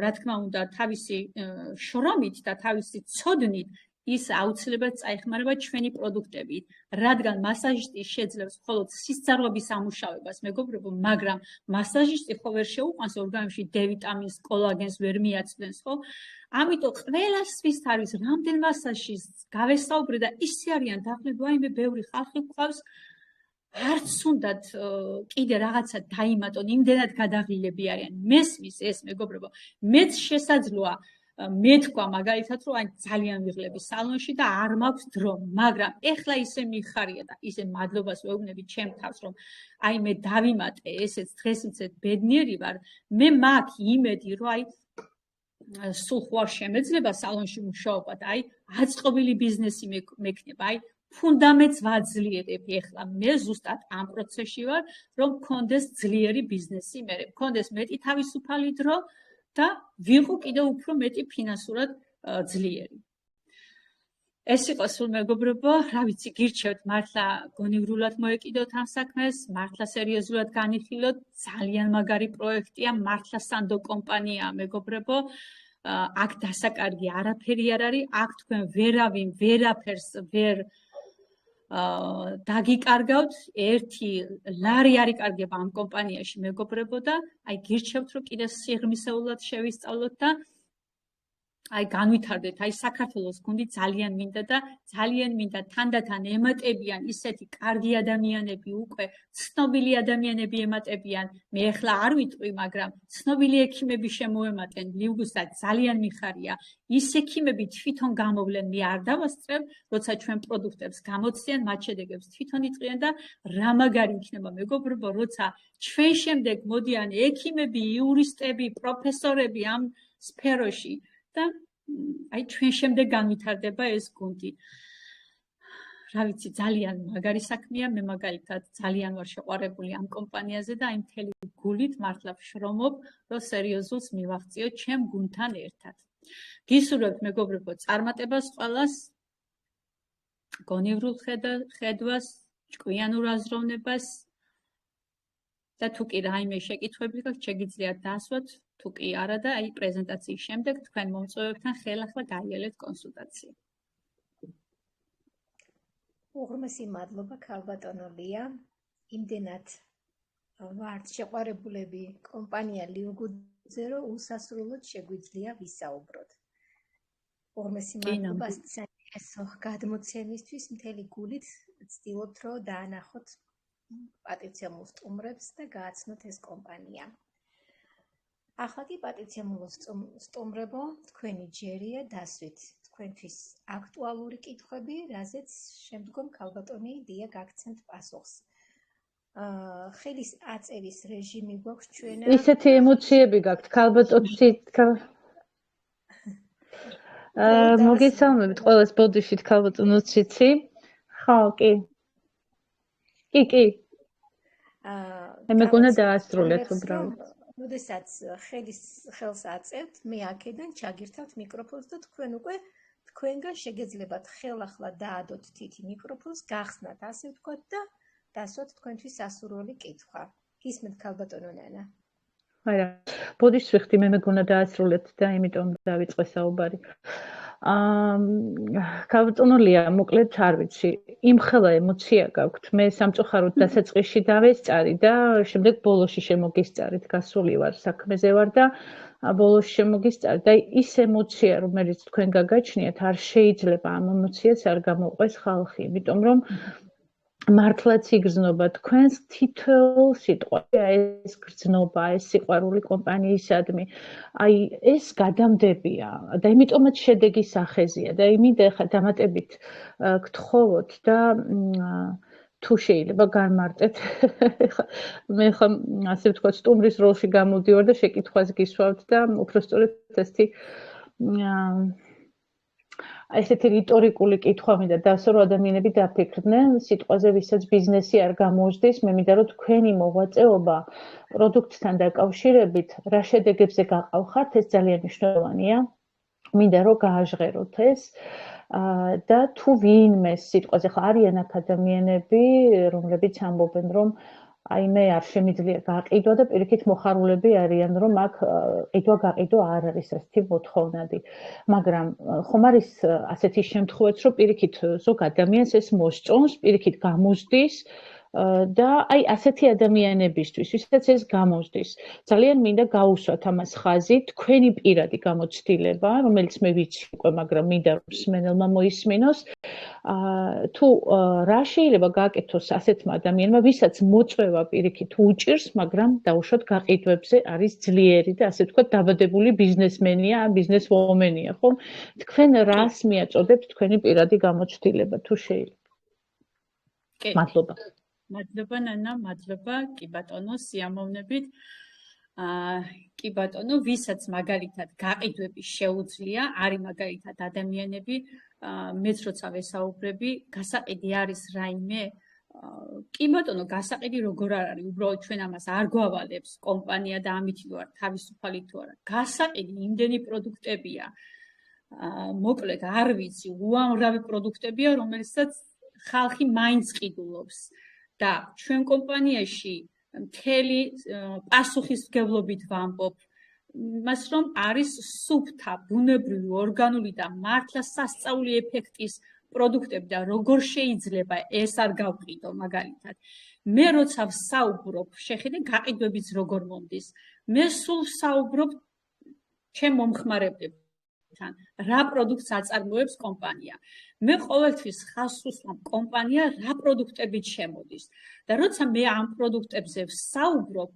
რა თქმა უნდა, თავისი შრომით და თავისი ცოდნით, ის აუცილებლად წაეხმარება ჩვენი პროდუქტებით, რადგან მასაჟისტი შეძლებს მხოლოდ სისწრაფის ამუშავებას, მეგობრებო, მაგრამ მასაჟისტი ხო ვერ შეუყვანს ორგანიზმში დ-ვიტამინს, კოლაგენს ვერ მიაწვდენს, ხო? ამიტომ ყველასთვის არის რამდენ მასაჟისტს გავესაუბრე და ისე არიან დაღლები, ვაიმე, ბევრი ხალხი გვყავს, არც უნდათ კიდე რაღაცა დაიმატონ, იმდენად გადაღლილები არიან. მესმის ეს, მეგობრებო, მეც შესაძლოა მეთქვა მაგალითად, რომ აი ძალიან ვიღლები სალონში და არ მაქვს დრო, მაგრამ ეხლა ისე მიხარია და ისე მადლობას ვეუბნები ჩემ თავს, რომ აი მე დავიმატე ესეც დღეს ისეთ ბედნიერი ვარ, მე მაქვს იმედი, რომ აი სულ ხوار შემეძლება სალონში მუშაობა და აი აწყობილი ბიზნესი მექნება, აი ფუნდამენტს ვაძლიერებ ეხლა. მე ზუსტად ამ პროცესში ვარ, რომ მქონდეს ძლიერი ბიზნესი, მე მქონდეს მეტი თავისუფალი დრო და ვიყო კიდევ უფრო მეტი ფინანსურად ძლიერი. ეს იყო სულ მეგობრებო, რა ვიცი, გირჩევთ მართლა გონივრულად მოეკიდოთ ამ საქმეს, მართლა სერიოზულად განიხილოთ, ძალიან მაგარი პროექტია, მართლა სანდო კომპანიაა მეგობრებო. აქ დასაკარგი არაფერი არ არის, აქ თქვენ ვერავინ ვერაფერს ვერ დაგიკარგავთ, ერთი ლარი არ იკარგება ამ კომპანიაში მეგობრებო და აი გირჩევთ რომ კიდე სიღრმისეულად შევისწავლოთ და აი განვითარდეთ, აი საქართველოს გუნდი ძალიან მინდა და ძალიან მინდა თანდათან ემატებიან ისეთი კარგი ადამიანები, უკვე ცნობილი ადამიანები ემატებიან. მე ახლა არ ვიტყვი, მაგრამ ცნობილი ექიმები შემოემატენ ლიგუს და ძალიან მიხარია. ის ექიმები თვითონ გამოვლენ, მე არ დავასწრებ, როცა ჩვენ პროდუქტებს გამოცდიან, მათ შედეგებს თვითონ იწყიან და რა მაგარი იქნება მეგობრებო, როცა ჩვენ შემდეგ მოდიან ექიმები, იურისტები, პროფესორები ამ სფეროში. და აი ჩვენ შემდეგ განვითარდება ეს გუნდი. რა ვიცი, ძალიან მაგარი საქმეა, მე მაგალითად ძალიან ვარ შეყვარებული ამ კომპანიაზე და აი მთელი გულით მართლა ვშრომობ, რომ სერიოზულს მივაღწიოთ ჩემ გუნდთან ერთად. გისურვებთ მეგობრებო, წარმატებას ყველას, გონივრულ ხედვას, ჭკვიანურ აზროვნებას და თუ კი რაიმე შეკითხვები გაქვთ, შეგიძლიათ დაასვათ. თუ კი არა და აი პრეზენტაციის შემდეგ თქვენ მომწვევებთან ხელახლა გაიელეთ კონსულტაცია. უღრმესი მადლობა ქალბატონო ლია. იმდენად ვართ შეყვარებულები კომპანია ლიუგუდზე, რომ უსასრულოდ შეგვიძლია ვისაუბროთ. უღრმესი მადლობა საინტერესო გადმოცემისთვის, მთელი გულით ვცდილობთ, რომ დაანახოთ პატივცემულ სტუმრებს და გააცნოთ ეს კომპანია. ახლა კი პატივცემულო სტუმრებო, თქვენი ჯერია დასვით თქვენთვის აქტუალური კითხვები, რაზეც შემდგომ ქალბატონი ლია გაგცემთ პასუხს. ხელის აწევის რეჟიმი გვაქვს ჩვენ. ისეთი ემოციები გაქვთ ქალბატონში. მოგესალმებით ყველას ბოდიშით ქალბატონოს ციცი. ხო, კი. კი. მე მეგონა დაასრულეთ უბრალოდ. როდესაც ხელს აწევთ, მე აქედან ჩაგირთავთ მიკროფონს და თქვენ უკვე თქვენგან შეგეძლებათ ხელახლა დაადოთ თითი მიკროფონს, გახსნათ ასე ვთქვათ და დასვათ თქვენთვის სასურველი კითხვა. გისმენთ ქალბატონო ნანა? არა, ბოდიშს ვიხდი, მე მეგონა დაასრულეთ და იმიტომ დავიწყე საუბარი. ქალბატონო ლია, მოკლედ არ ვიცი, იმხელა ემოცია გაქვთ. მე სამწუხაროდ დასაწყისში დავესწარი და შემდეგ ბოლოში შემოგისწარით, გასული ვარ, საქმეზე ვარ და ბოლოში შემოგისწარი და ის ემოცია, რომელიც თქვენ გაგაჩნიათ, არ შეიძლება ამ ემოციას არ გამოყვეს ხალხი, იმიტომ რომ მართლაც იგრძნობა თქვენს თითოეულ სიტყვაში ეს გრძნობა, ეს სიყვარული კომპანიისადმი. აი ეს გადამდებია და იმიტომაც შედეგის ახეზია და იმით ახლა დამატებით გთხოვოთ და თუ შეიძლება განმარტეთ. მე ხომ ასე ვთქვათ, სტუმრის როლში გამოდივარ და შეკითხვას გისვავთ და უпростоრეთ ესეთი ესეთი რიტორიკული კითხვა მინდა დასო, რომ ადამიანები დაფიქრდნენ სიტყვაზე, ვისაც ბიზნესი არ გამოუждდეს, მე მინდა რომ თქვენი მოღვაწეობა პროდუქტთან დაკავშირებით რა შედეგებზე გაყავხართ, ეს ძალიან მნიშვნელოვანია. მინდა რომ გააჟღეროთ ეს და თუ ვინმე სიტყვაზე ხა არიან აქ ადამიანები, რომლებიც ამბობენ, რომ აი მე არ შემიძლია გაყიდვა და პირიქით მოხარულები არიან, რომ აქ ყიდვა-გაყიდვა არ არის ასეთი მოთხოვნადი. მაგრამ ხომ არის ასეთი შემთხვევაც, რომ პირიქით ზოგ ადამიანს ეს მოსწონს, პირიქით გამოსდის და აი ასეთი ადამიანებისთვის, ვისაც ეს გამოსდის, ძალიან მინდა გაუსვათ ამას ხაზი, თქვენი პირადი გამოცდილება, რომელიც მე ვიცი უკვე, მაგრამ მინდა რომ მსმენელმა მოისმინოს. თუ რა შეიძლება გააკეთოს ასეთმა ადამიანმა, ვისაც მოწვევა პირიქით უჭირს, მაგრამ დაუშვათ გაყიდვებზე არის ძლიერი და ასე ვთქვათ დაბადებული ბიზნესმენია, ბიზნესვომენია, ხო? თქვენ რას მიაწოდებთ თქვენი პირადი გამოცდილება, თუ შეიძლება? მადლობა. მადლობა ნანა, მადლობა, კი ბატონო, სიამოვნებით. კი ბატონო, ვისაც მაგალითად გაყიდვები შეუძლია, არის მაგალითად ადამიანები, მეც როცა ვესაუბრები, გასაყიდი არის რაიმე? კი ბატონო, გასაყიდი როგორ არ არის, უბრალოდ ჩვენ ამას არ გვავალებს კომპანია და ამით ვარ თავისუფალი თუ არა. გასაყიდი იმდენი პროდუქტებია, მოკლედ არ ვიცი, უამრავი პროდუქტებია, რომელსაც ხალხი მაინც ყიდულობს და ჩვენ კომპანიაში მთელი პასუხისმგებლობით ვამბობ მას, რომ არის სუფთა, ბუნებრივი, ორგანული და მართლა სასწაული ეფექტის პროდუქტები და როგორ შეიძლება ეს არ გავყიდო მაგალითად. მე როცა ვსაუბრობ, შეხედე გაყიდვებიც როგორ მომდის. მე სულ ვსაუბრობ ჩემ მომხმარებლებთან, რა პროდუქტს აწარმოებს კომპანია. მე ყოველთვის ხაზს უსვამ კომპანია რა პროდუქტებით შემოდის და როცა მე ამ პროდუქტებზე ვსაუბრობ,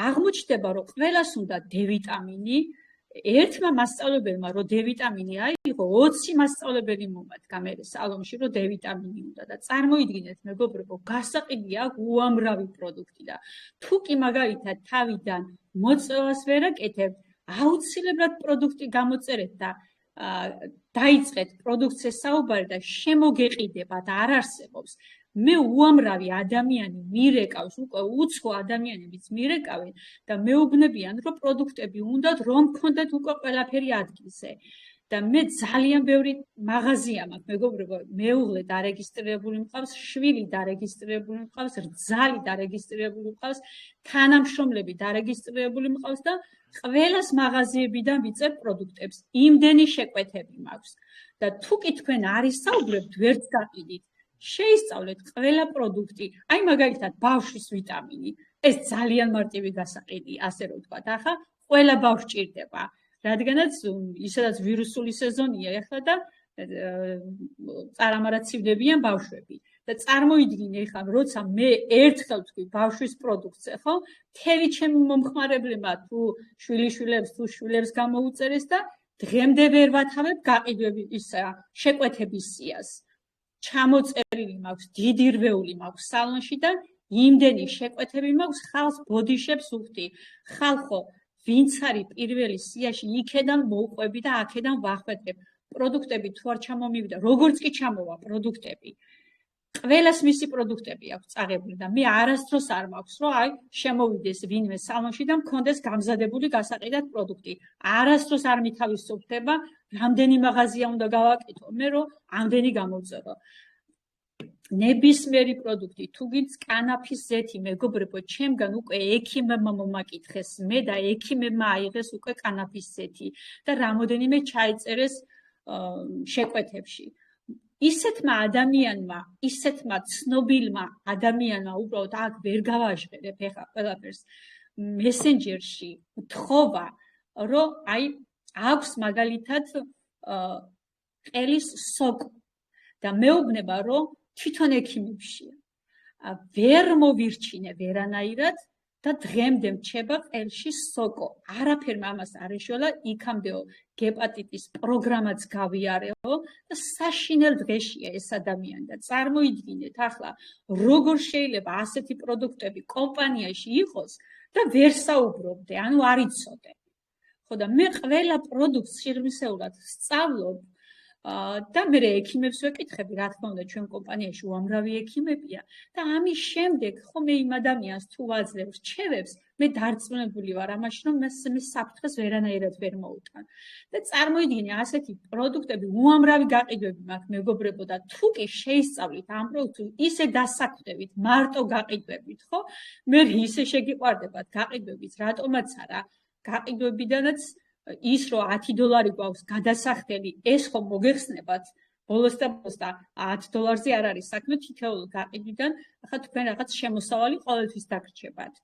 აღმოჩნდება, რომ ყველას უნდა D ვიტამინი, ერთმა მასწავლებელმა რომ D ვიტამინი აიღო, 20 მასწავლებელი მომადგა მე სალონში რომ D ვიტამინი უნდა და წარმოიდგინეთ მეგობრებო, გასაყიდი აქვს უამრავი პროდუქტი და თუ კი მაგალითად თავიდან მოწევას ვერ აკეთებთ, აუცილებლად პროდუქტი გამოწერეთ და დაიწყეთ პროდუქტზე საუბარი და შემოგეყიდებათ, არ არსებობს. მე უამრავი ადამიანი მირეკავს, უკვე უცხო ადამიანებიც მირეკავენ და მეუბნებიან, რომ პროდუქტები უნდათ, რომ გქონდეთ უკვე ყველაფერი ადგილზე. და მე ძალიან ბევრი მაღაზია მაქვს, მეგობრებო, მეუღლე დარეგისტრირებული მყავს, შვილი დარეგისტრირებული მყავს, რძალი დარეგისტრირებული მყავს, თანამშრომლები დარეგისტრირებული მყავს და ყველას მაღაზიებიდან ვიწებ პროდუქტებს. იმდენი შეკვეთები მაქვს. და თუ კი თქვენ არ ისაუბრებთ, ვერც გაყიდით. შეისწავლეთ ყველა პროდუქტი, აი მაგალითად ბავშვის ვიტამინი, ეს ძალიან მარტივი გასაყიდია, ასე რომ ვთქვა. ახლა ყველა ბავშვი ჭირდება, რადგანაც ისედაც ვირუსული სეზონია ახლა და წარამარაცივდებიან ბავშვები. და წარმოიდგინე ახლა, როცა მე ერთხელ ვთქვი ბავშვის პროდუქტზე, ხო? მთელი ჩემი მომხმარებლებმა თუ შვილიშვილებს თუ შვილებს გამოუწერეს და დღემდე ვერ ვათავებ გაყიდვების ისა შეკვეთების სიას. ჩამოწერილი მაქვს, დიდი რვეული მაქვს სალონში და იმდენი შეკვეთები მაქვს, ხალხს ბოდიშებს უხდი. ხალხო, ვინც არის პირველი სიაში, იქედან მოუყვები და აქედან ვახვედრებ. პროდუქტები თუ არ ჩამომივიდა, როგორც კი ჩამოვა პროდუქტები. ყველას მისი პროდუქტები აქვს წაღებული და მე არასდროს არ მაქვს, რომ აი შემოვიდეს ვინმე სალონში და მქონდეს გამზადებული გასაყიდად პროდუქტი. არასდროს არ მითავისუფლდება, რამდენი მაღაზია უნდა გავაკეთო, მე რომ ამდენი გამოვწერო. ნებისმიერი პროდუქტი, თუ გინდ კანაფის ზეთი, მეგობრებო, ჩემგან უკვე ექიმებმა მომაკითხეს, მე და ექიმებმა აიღეს უკვე კანაფის ზეთი და რამოდენიმე ჩაიწერეს შეკვეთებში. ისეთმა ადამიანმა, ისეთმა ცნობილმა ადამიანმა უბრალოდ აქ ვერ გავაჟღერებ ეხლა ყველაფერს მესენჯერში თხოვა, რომ აი აქვს მაგალითად ყელის სოკო და მეუბნება, რომ თვითონ ექიმებშია. ვერ მოვირჩინე ვერანაირად და დღემდე მრჩება ყელში სოკო. არაფერმა ამას არ ეშველა, იქამდეო გეპატიტის პროგრამაც გავიარეო და საშინელ დღეშია ეს ადამიანი და წარმოიდგინეთ ახლა, როგორ შეიძლება ასეთი პროდუქტები კომპანიაში იყოს და ვერ საუბრობდე, ანუ არ იცოდე. ხო და მე ყველა პროდუქტს სიღრმისეულად სწავლობ და მე ექიმებს ვეკითხები, რა თქმა უნდა, ჩვენ კომპანიაში უამრავი ექიმებია და ამის შემდეგ ხო მე იმ ადამიანს თუ ვაძლევ რჩევებს, მე დარწმუნებული ვარ ამაში, რომ მე საფრთხეს ვერანაირად ვერ მოვუტან. და წარმოიდგინე, ასეთი პროდუქტები უამრავი გაყიდვები მაქვს, მეგობრებო, და თუ კი შეისწავლით ამ პროდუქტს, ისე დასაქმდებით, მარტო გაყიდვებით, ხო? მე ისე შეგიყვარდებათ გაყიდვებით, რატომაც არა, გაყიდვებიდანაც ის რომ $10 გვაქვს გადასახდელი, ეს ხომ მოგეხსნებათ ბოლოს და $10 არ არის საქმე თითოეულ გაყიდვიდან, ახლა თქვენ რაღაც შემოსავალი ყოველთვის დაგრჩებათ.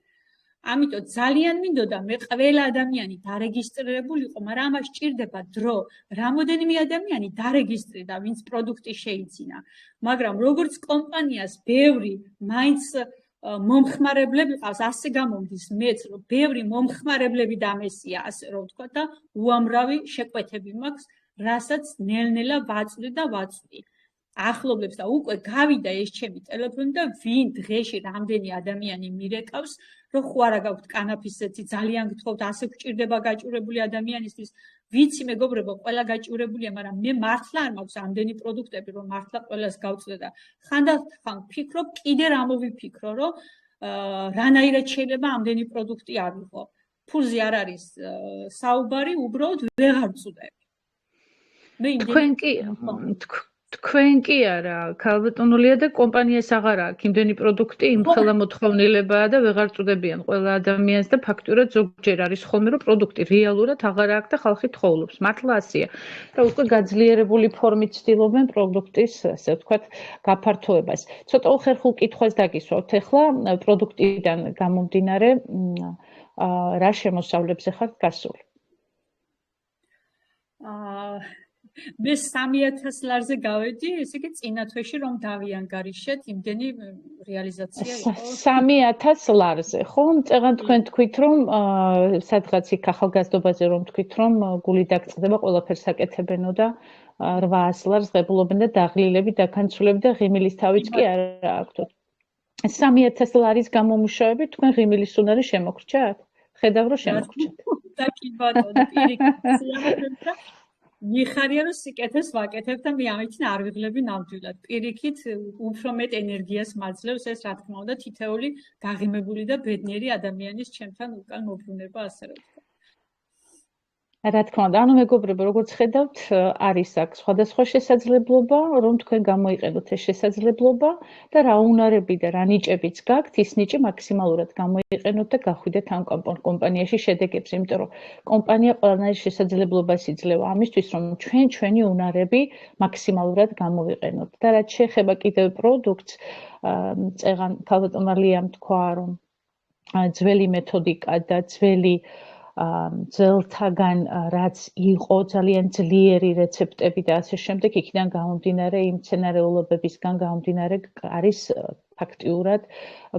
ამიტომ ძალიან მინდოდა მე ყველა ადამიანი დარეგისტრირებულიყო, მაგრამ ამას სჭირდება დრო, რამოდენიმე ადამიანი დარეგისტრირდა, ვინც პროდუქტი შეიძინა. მაგრამ როგორც კომპანიას ბევრი მაინც მომხმარებლები ყავს, ასე გამომდის მეც, რომ ბევრი მომხმარებლები დამესია, ასე რომ ვთქვა და უამრავი შეკვეთები მაქვს, რასაც ნელ-ნელა ვაწვდი და ვაწვდი. ახლობლებს და უკვე გავიდა ეს ჩემი ტელეფონი და ვინ დღეში რამდენი ადამიანი მირეკავს, რომ ხო არა გაქვთ კანაფის ზეთი, ძალიან გთხოვთ, ასე გვჭირდება გაჭირებული ადამიანისთვის. ვიცი მეგობრებო, ყველა გაჭირებულია, მაგრამ მე მართლა არ მაქვს ამდენი პროდუქტები, რომ მართლა ყველას გავწვდე და ხანდახან ვფიქრობ, კიდე რა მოვიფიქრო, რომ რანაირად შეიძლება ამდენი პროდუქტი ავიღო. ფულზე არ არის საუბარი, უბრალოდ ვეღარ ვწვდები. მე იმდენი თქვენ კი არა, ქალბატონულია და კომპანიას აღარ აქვს იმდენი პროდუქტი, იმხელა მოთხოვნილებაა და ვეღარ წუდებიან ყველა ადამიანს და ფაქტურად ზოგჯერ არის ხოლმე რომ პროდუქტი რეალურად აღარ აქვს და ხალხი თხოვლობს. მართლა ასეა. და უკვე გაძლიერებული ფორმით ცდილობენ პროდუქტის, ასე ვთქვათ, გაფართოებას. ცოტა უხერხულ კითხვას დაგისვავთ ახლა პროდუქტიდან გამომდინარე, რა შემოსავლებზე ხართ გასული? მე 3000 ლარზე გავედი, ესე იგი წინა თვეში რომ დავიანგარიშეთ, იმდენი რეალიზაცია იყო. 3000 ლარზე, ხო? წეგან თქვენ თქვით რომ სადღაც იქ ახალგაზრდობაზე რომ თქვით რომ გული დაგწყდება, ყველაფერს აკეთებენო და 800 ლარს ღებულობენ და დაღლილები, დაქანცულები და ღიმილის თავიც კი არ აქვთ. 3000 ლარის გამომუშავებით თქვენ ღიმილის უნარი შემოგრჩათ? ხედავ რომ შემოგრჩათ. და კი ბატონო, პირიქით მიხარია რომ სიკეთეს ვაკეთებ და მე ამით არ ვიღლები ნამდვილად. პირიქით უფრო მეტ ენერგიას მაძლევს ეს, რა თქმა უნდა, თითეული გაღიმებული და ბედნიერი ადამიანის ჩემთან უკან მოbrunება, ასე რომ ვთქვა. რა თქმა უნდა, ანუ მეგობრებო, როგორც ხედავთ, არის აქ სხვადასხვა შესაძლებლობა, რომ თქვენ გამოიყენოთ ეს შესაძლებლობა და რა უნარები და რა ნიჭებიც გაქვთ, ის ნიჭი მაქსიმალურად გამოიყენოთ და გახვიდეთ ამ კომპანიაში შედეგებს, იმიტომ რომ კომპანია ყველანაირ შესაძლებლობას იძლევა ამისთვის, რომ ჩვენი უნარები მაქსიმალურად გამოვიყენოთ. და რაც შეეხება კიდევ პროდუქტს, წეგან ქალბატონმა ლიამ თქვა, რომ ძველი მეთოდიკა და ძველი ძელთაგან რაც იყო ძალიან ძლიერი რეცეპტები და ასე შემდეგ, იქიდან გამომდინარე, იმ მცენარეულობებისგან გამომდინარე არის ფაქტიურად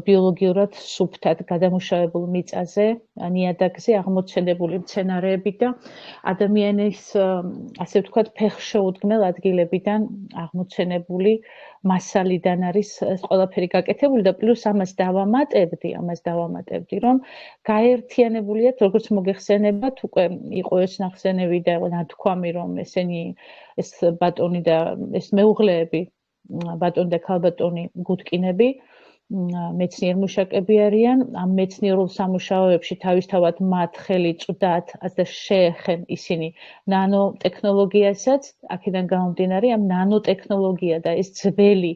ბიოლოგიურად სუფთად გადამუშავებულ მიწაზე, ნიადაგზე აღმოცენებული მცენარეები და ადამიანის ასე ვთქვათ, ფეხშეუდგმელ ადგილებიდან აღმოცენებული მასალიდან არის ეს ყველაფერი გაკეთებული და პლუს ამას დავამატებდი, რომ გაერთიანებულიათ, როგორც მოგეხსენებათ, უკვე იყო ეს ნახსენები და ნათქვამი, რომ ესენი ეს ბატონი და ეს მეუღლეები, ბატონი და ქალბატონი გუდკინები, მეცნიერ მუშაკები არიან, ამ მეცნიერულ სამუშაოებში თავისთავად მათ ხელი წვდათ და შეეხენ ისინი ნანოტექნოლოგიასაც, აქედან გამომდინარე ამ ნანოტექნოლოგია და ეს ძველი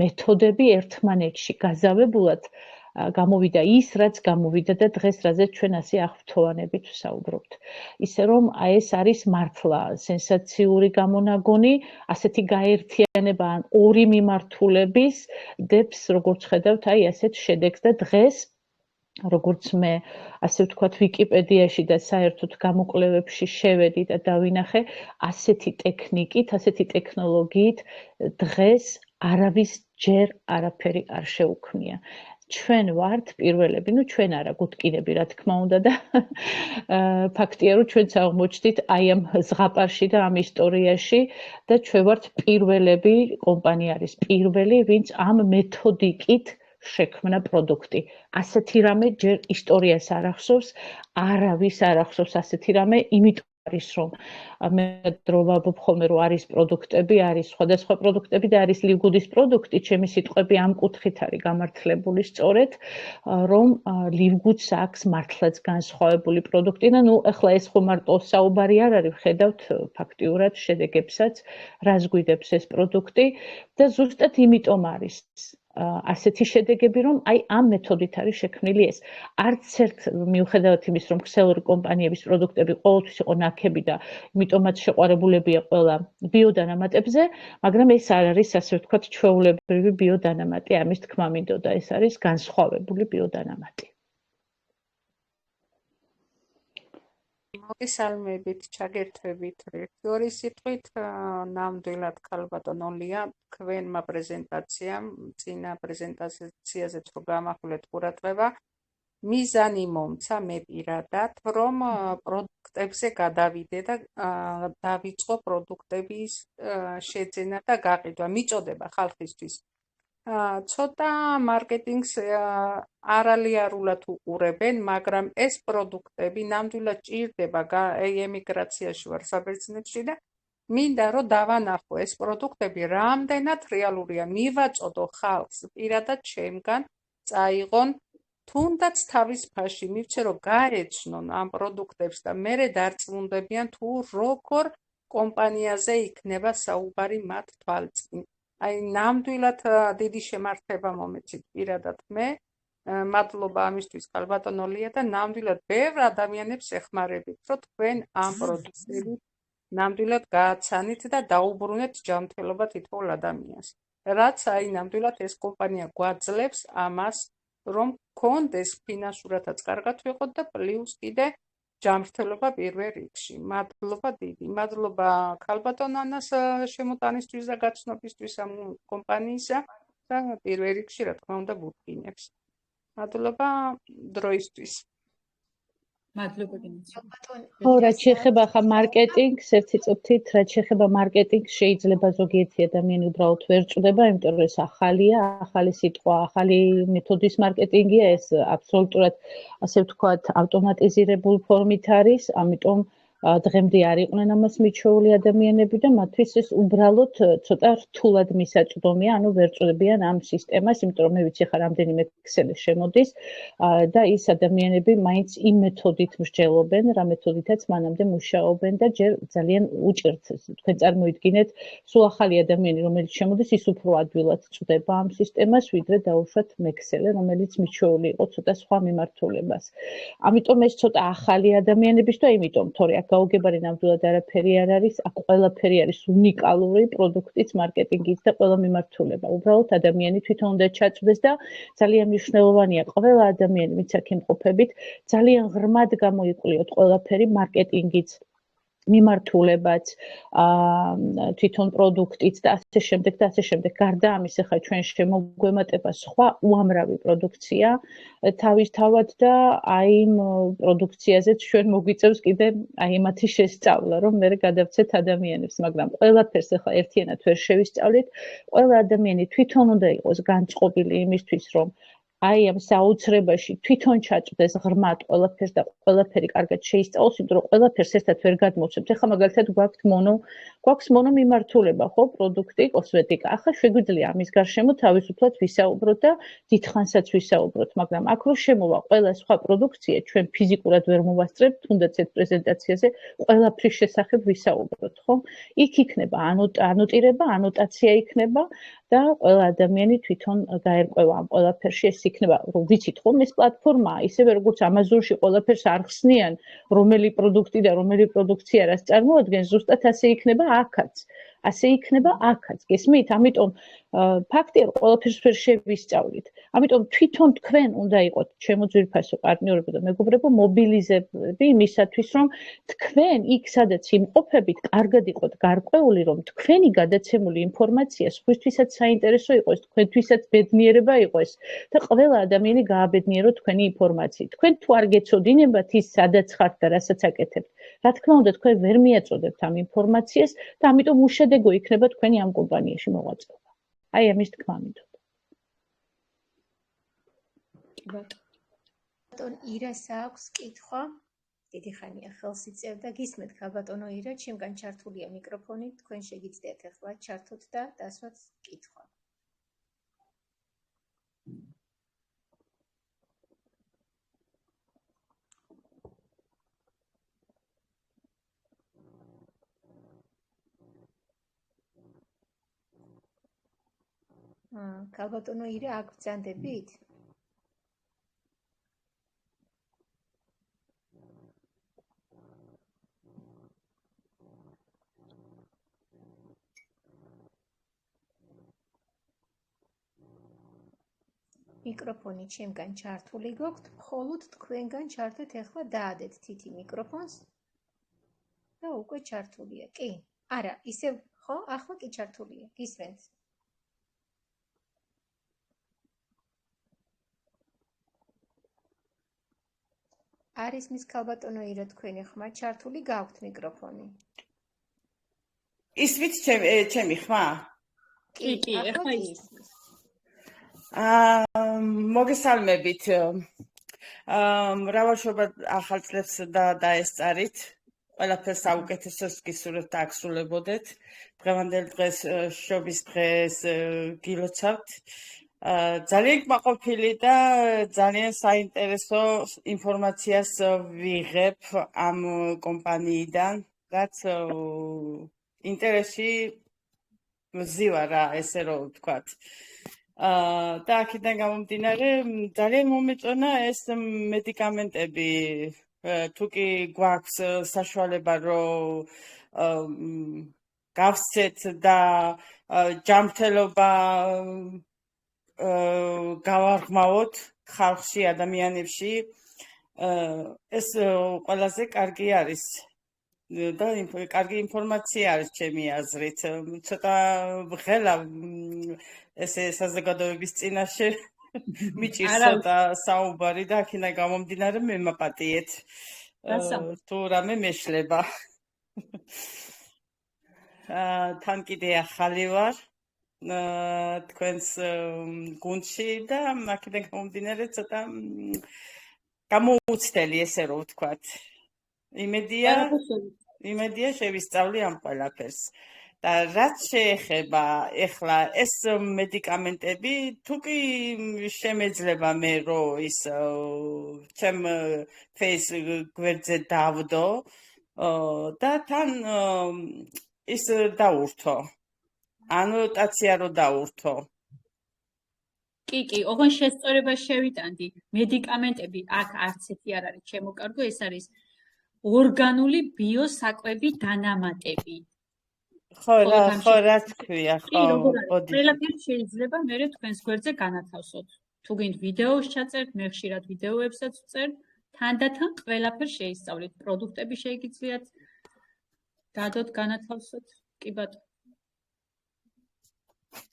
მეთოდები ერთმანეთში გაზავებულად გამოვიდა ის, რაც გამოვიდა და დღეს რაზეც ჩვენ ასე აღფრთოვანებით ვსაუბრობთ. ისე რომ ეს არის მართლა სენსაციური გამონაგონი, ასეთი გაერთიანება ან ორი მიმართულების დებს, როგორც ხედავთ, ასეთ შედეგს და დღეს როგორც მე ასე ვთქვათ ვიკიპედიაში და საერთოდ გამოკვლევებში შევედი და დავინახე, ასეთი ტექნიკით, ასეთი ტექნოლოგიით დღეს არავის ჯერ არაფერი არ შეუქმნია. ჩვენ ვართ პირველები, ნუ ჩვენ არა, გუდკინები, რა თქმა უნდა და ფაქტია, რომ ჩვენც აღმოჩნდით აი ამ ზღაპარში და ამ ისტორიაში და ჩვენ ვართ პირველები, კომპანია არის პირველი, ვინც ამ მეთოდიკით შექმნა პროდუქტი. ასეთი რამე ჯერ ისტორიას არ ახსოვს, არავის არ ახსოვს ასეთი რამე, იმიტომ არის რომ მე დროვაბობ ხოლმე რომ არის პროდუქტები, არის სხვადასხვა პროდუქტები და არის ლივგუდის პროდუქტი, ჩემი სიტყვები ამ კუთხით არის გამართლებული სწორედ, რომ ლივგუდს აქვს მართლაც განსხვავებული პროდუქტი და ნუ ახლა ეს ხო მარტო საუბარი არ არის, ხედავთ ფაქტიურად შედეგებსაც, რას გვიდებს ეს პროდუქტი და ზუსტად იმიტომ არის ასეთი შედეგები, რომ აი ამ მეთოდით არის შექმნილი ეს. არც ერთ მიუხედავად იმის, რომ ქსელური კომპანიების პროდუქტები ყოველთვის იყო ნაქები და იმიტომაც შეყვარებულებია ყველა ბიოდანამატებზე, მაგრამ ეს არ არის ასე ვთქვათ ჩვეულებრივი ბიოდანამატი, ამის თქმა მინდოდა, ეს არის განსხვავებული ბიოდანამატი. მოგესალმებით, ჩაგერთვებით ორი სიტყვით, ნამდვილად ქალბატონო ლია, თქვენმა პრეზენტაციამ, წინა პრეზენტაციაზეც რო გამახვილეთ ყურადღება, მიზანი მომცა მე პირადად, რომ პროდუქტებზე გადავიდე და დავიწყო პროდუქტების შეძენა და გაყიდვა, მიწოდება ხალხისთვის. ცოტა მარკეტინგს არალიარულად უყურებენ, მაგრამ ეს პროდუქტები ნამდვილად ჭირდება, ემიგრაციაში ვარ საბერძნეთში და მინდა რომ დავანახო ეს პროდუქტები რამდენად რეალურია, მივაწოდო ხალხს პირადად ჩემგან წაიღონ თუნდაც თავის ფაში მივცე რომ გაეცნონ ამ პროდუქტებს და მერე დარწმუნდებიან თუ როგორ კომპანიაზე იქნება საუბარი მათ თვალწინ. აი ნამდვილად დიდი შემართება მომეცით პირადად მე. მადლობა ამისთვის ხალბატონო ლია და ნამდვილად ბევრ ადამიანებს ეხმარებით, რომ თქვენ ამ პროდუქტებით ნამდვილად გააცანით და დაუბრუნეთ ჯანმრთელობა თითოეულ ადამიანს. რაც აი ნამდვილად ეს კომპანია გვაძლევს ამას, რომ გქონდეს ფინანსურადაც კარგად ვიყოთ და პლუს კიდე ჯანმრთელობა პირველ რიგში. მადლობა დიდი. მადლობა ქალბატონ ანას შემოტანისთვის და გაცნობისთვის ამ კომპანიისა და პირველ რიგში რა თქმა უნდა ბურგინებს. მადლობა დროისთვის. მადლობა გენაცი. ხო, რაც შეეხება ხა მარკეტინგს, ერთი წუთით, რაც შეეხება მარკეტინგს, შეიძლება ზოგიერთი ადამიანი უბრალოდ ვერ ჭდება, იმიტომ რომ ეს ახალია, ახალი სიტყვა, ახალი მეთოდის მარკეტინგია, ეს აბსოლუტურად, ასე ვთქვათ, ავტომატიზირებულ ფორმით არის, ამიტომ დღემდე არ იყვნენ ამას მიჩვეული ადამიანები და მათთვის ეს უბრალოდ ცოტა რთულად მისაწვდომია, ანუ ვერ ჭდებიან ამ სისტემას, იმიტომ რომ მე ვიცი ხა რამდენიმე ქსელი შემოდის და ის ადამიანები მაინც იმ მეთოდით მსჯელობენ, რა მეთოდითაც მანამდე მუშაობენ და ჯერ ძალიან უჭირთ. თქვენ წარმოიდგინეთ, სულ ახალი ადამიანი, რომელიც შემოდის, ის უფრო ადვილად ჭდება ამ სისტემას, ვიდრე დაუშვათ მექსელე, რომელიც მიჩვეული იყო ცოტა სხვა მიმართულებას. ამიტომ ეს ცოტა ახალი ადამიანების და იმიტომ, თორე აქ გაუგებარი ნამდვილად არაფერი არ არის, აქ ყველაფერი არის უნიკალური პროდუქტიც, მარკეტინგიც და ყველა მიმართულება. უბრალოდ ადამიანი თვითონ უნდა ჩაწვდეს და ძალიან მნიშვნელოვანია ყველა ადამიანი, ვინც აქ იმყოფებით, ძალიან ღრმად გამოიყლიოთ ყველაფერი, მარკეტინგიც, მიმართულებაც, თვითონ პროდუქტიც და ასე შემდეგ და ასე შემდეგ. გარდა ამისა, ხა ჩვენ შემოგვემატება სხვა უამრავი პროდუქცია თავისთავად და აი იმ პროდუქციაზეც ჩვენ მოგვიწევს კიდე აი მათი შესწავლა, რომ მე გადავცეთ ადამიანებს, მაგრამ ყველაფერს ახლა ერთიანად ვერ შევისწავლით. ყველა ადამიანი თვითონ უნდა იყოს განწყობილი იმისთვის, რომ აი ამ საოცრებაში თვითონ ჩაწვდეს ღრმად ყველაფერს და ყველაფერი კარგად შეისწავლოს, იმიტომ რომ ყველაფერს ერთად ვერ გადმოვცემთ. ეხლა მაგალითად გვაქვს მონო მიმართულება, ხო, პროდუქტი, კოსმეტიკა. ახლა შეგვიძლია ამის გარშემო თავისუფლად ვისაუბროთ და დიდხანსაც ვისაუბროთ, მაგრამ აქ რო შემოვა ყველა სხვა პროდუქცია, ჩვენ ფიზიკურად ვერ მოვასწრებთ, თუნდაც ეს პრეზენტაციაზე ყველაფრის შესახებ ვისაუბროთ, ხო? იქ იქნება ანოტირება, ანოტაცია იქნება და ყველა ადამიანი თვითონ გაერკვევა ამ ყველაფერში, ეს იქნება, რომ ვიცით ხომ ეს პლატფორმაა, ისევე როგორც Amazon-ში ყველაფერს არ ხსნიან, რომელი პროდუქტი და რომელი პროდუქცია რას წარმოადგენს, ზუსტად ასე იქნება აქაც. ასე იქნება აქაც. გესმით? ამიტომ ფაქტია, რომ ყველაფერს ვერ შევისწავლით. ამიტომ თვითონ თქვენ უნდა იყოთ ჩემო ძვირფასო პარტნიორებო და მეგობრებო, მობილიზებული იმისათვის, რომ თქვენ იქ, სადაც იმყოფებით, კარგად იყოთ გარკვეული, რომ თქვენი გადაცემული ინფორმაცია სხვისთვისაც საინტერესო იყოს, თქვენთვისაც ბედნიერება იყოს და ყველა ადამიანი გააბედნიეროთ თქვენი ინფორმაციით. თქვენ თუ არ გეცოდინებათ ის, სადაც ხართ და რასაც აკეთებთ, რა თქმა უნდა, თქვენ ვერ მიაწოდებთ ამ ინფორმაციას და ამიტომ უშედეგო იქნება თქვენი ამ კომპანიაში მოღვაწეობა. აი ამის თქმა მინდოდა. ბატონ ირას აქვს კითხვა. დიდი ხანია ხელს იწევდა. გისმენთ ქალბატონო ირა, ჩემგან ჩართულია მიკროფონი, თქვენ შეგიძლიათ ახლა ჩართოთ და დასვათ კითხვა. ქალბატონო ირა, აქ ბრძანდებით? მიკროფონი ჩემგან ჩართული გოქვთ, მხოლოდ თქვენგან ჩართეთ ახლა დაადეთ თითი მიკროფონს და უკვე ჩართულია. კი? არა, ისევ ხო, ახლა კი ჩართულია. გისმენთ? არის მის ქალბატონო ირა თქვენი ხმა ჩართული გაქვთ მიკროფონი? ისმით ჩემი ხმა? კი, ახლა ისმის. მოგესალმებით. მრავალშობა ახალ წლებს და დაესწარით. ყველაფერს საუკეთესოს გისურვებთ და აგსრულებოდეთ. დღევანდელ დღეს შობის დღეს გილოცავთ. ძალიან კმაყოფილი და ძალიან საინტერესო ინფორმაციას ვიღებ ამ კომპანიიდან, რაც ინტერესი მზივა რა, ესე რომ ვთქვათ. და აქედან გამომდინარე, ძალიან მომეწონა ეს მედიკამენტები, თუ კი გვაქვს საშუალება რომ გავსცეთ და ჯანმრთელობა გავარღმავოთ ხალხში, ადამიანებში, ეს ყველაზე კარგი არის და კარგი ინფორმაცია არის ჩემი აზრით. ცოტა ღელა ესე საზოგადოების წინაშე მიჭირს ცოტა საუბარი და აქედან გამომდინარე მემაპატიეთ თუ რამე მეშლება. თან კიდე ახალი ვარ თქვენს გუნდში და აქედან გამომდინარე ცოტა გამოუცდელი, ესე რომ ვთქვათ. იმედია შევისწავლი ამ ყველაფერს. და რაც შეეხება ეხლა ეს მედიკამენტები, თუ კი შემეძლება მე რომ ის ჩემ ფეის გვერდზე დავდო და თან ის დაურთო. ანოტაცია რო დაურთო. კი, ოღონდ შესწორება შევიტანდი. მედიკამენტები აქ არც ერთი არ არის შემოკარგო, ეს არის ორგანული ბიოსაკვები დანამატები. ხო, რა თქვია, ხო. ყველაფერი შეიძლება მე თქვენს გვერდზე განათავსოთ. თუ გინდ ვიდეოს ჩაწერთ, მე ხშირად ვიდეოებსაც ვწერთ, თანდათან ყველაფერს შეისწავლით. პროდუქტები შეიგიძლიათ დადოთ განათავსოთ. კი ბატონო.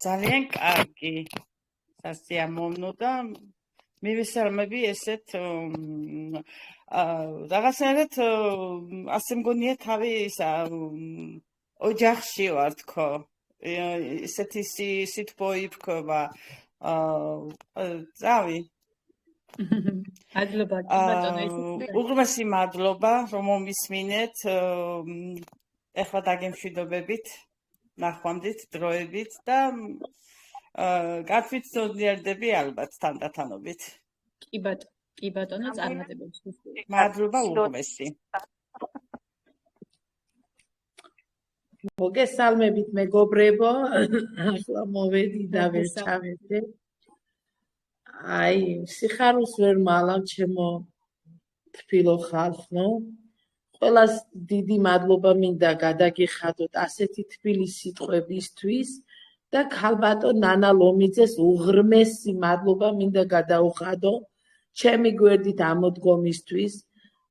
ძალიან კარგი. სასიამოვნო და მივესალმები ესეთ რაღაცნაირად ასე მგონია თავი ისა ოჯახში ვარ თქო. ესეთი სითბო იფრქება. წავი. მადლობა, უღრმესი მადლობა, რომ მომისმინეთ. ეხლა დაგემშვიდობებით, ნახვამდით, დროებით და გათვითცნობიერდები ალბათ თანდათანობით. კი ბატონო, წარმატებებს ვუსურვებ. მადლობა უღრმესი. მოგესალმებით მეგობრებო, ახლა მოვედი და ვერ ჩავედი. აი, სიხარულს ვერ მალავ ჩემო თბილო ხალხო. ყველას დიდი მადლობა მინდა გადაგიხადოთ ასეთი თბილი სიტყვებისთვის და ქალბატონ ნანა ლომიძეს უღრმესი მადლობა მინდა გადაუხადო ჩემი გვერდით ამოდგომისთვის,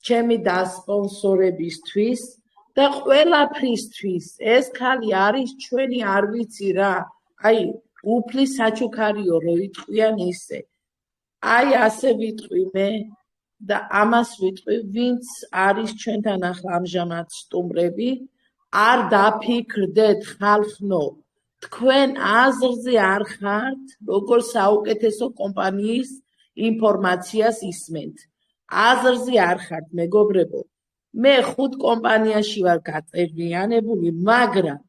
ჩემი დასპონსორებისთვის და ყველაფრისთვის. ეს ქალი არის ჩვენი, არ ვიცი რა. აი, უფლის საჩუქარიო რო იტყვიან ისე. აი, ასე ვიტყვი მე და ამას ვიტყვი, ვინც არის ჩვენთან ახლა ამჟამად სტუმრები, არ დაფიქრდეთ ხალხნო, თქვენ აზრზე არ ხართ, როგორ საუკეთესო კომპანიის ინფორმაციას ისმენთ. აზრზე არ ხართ, მეგობრებო. მე 5 კომპანიაში ვარ გაწევრიანებული, მაგრამ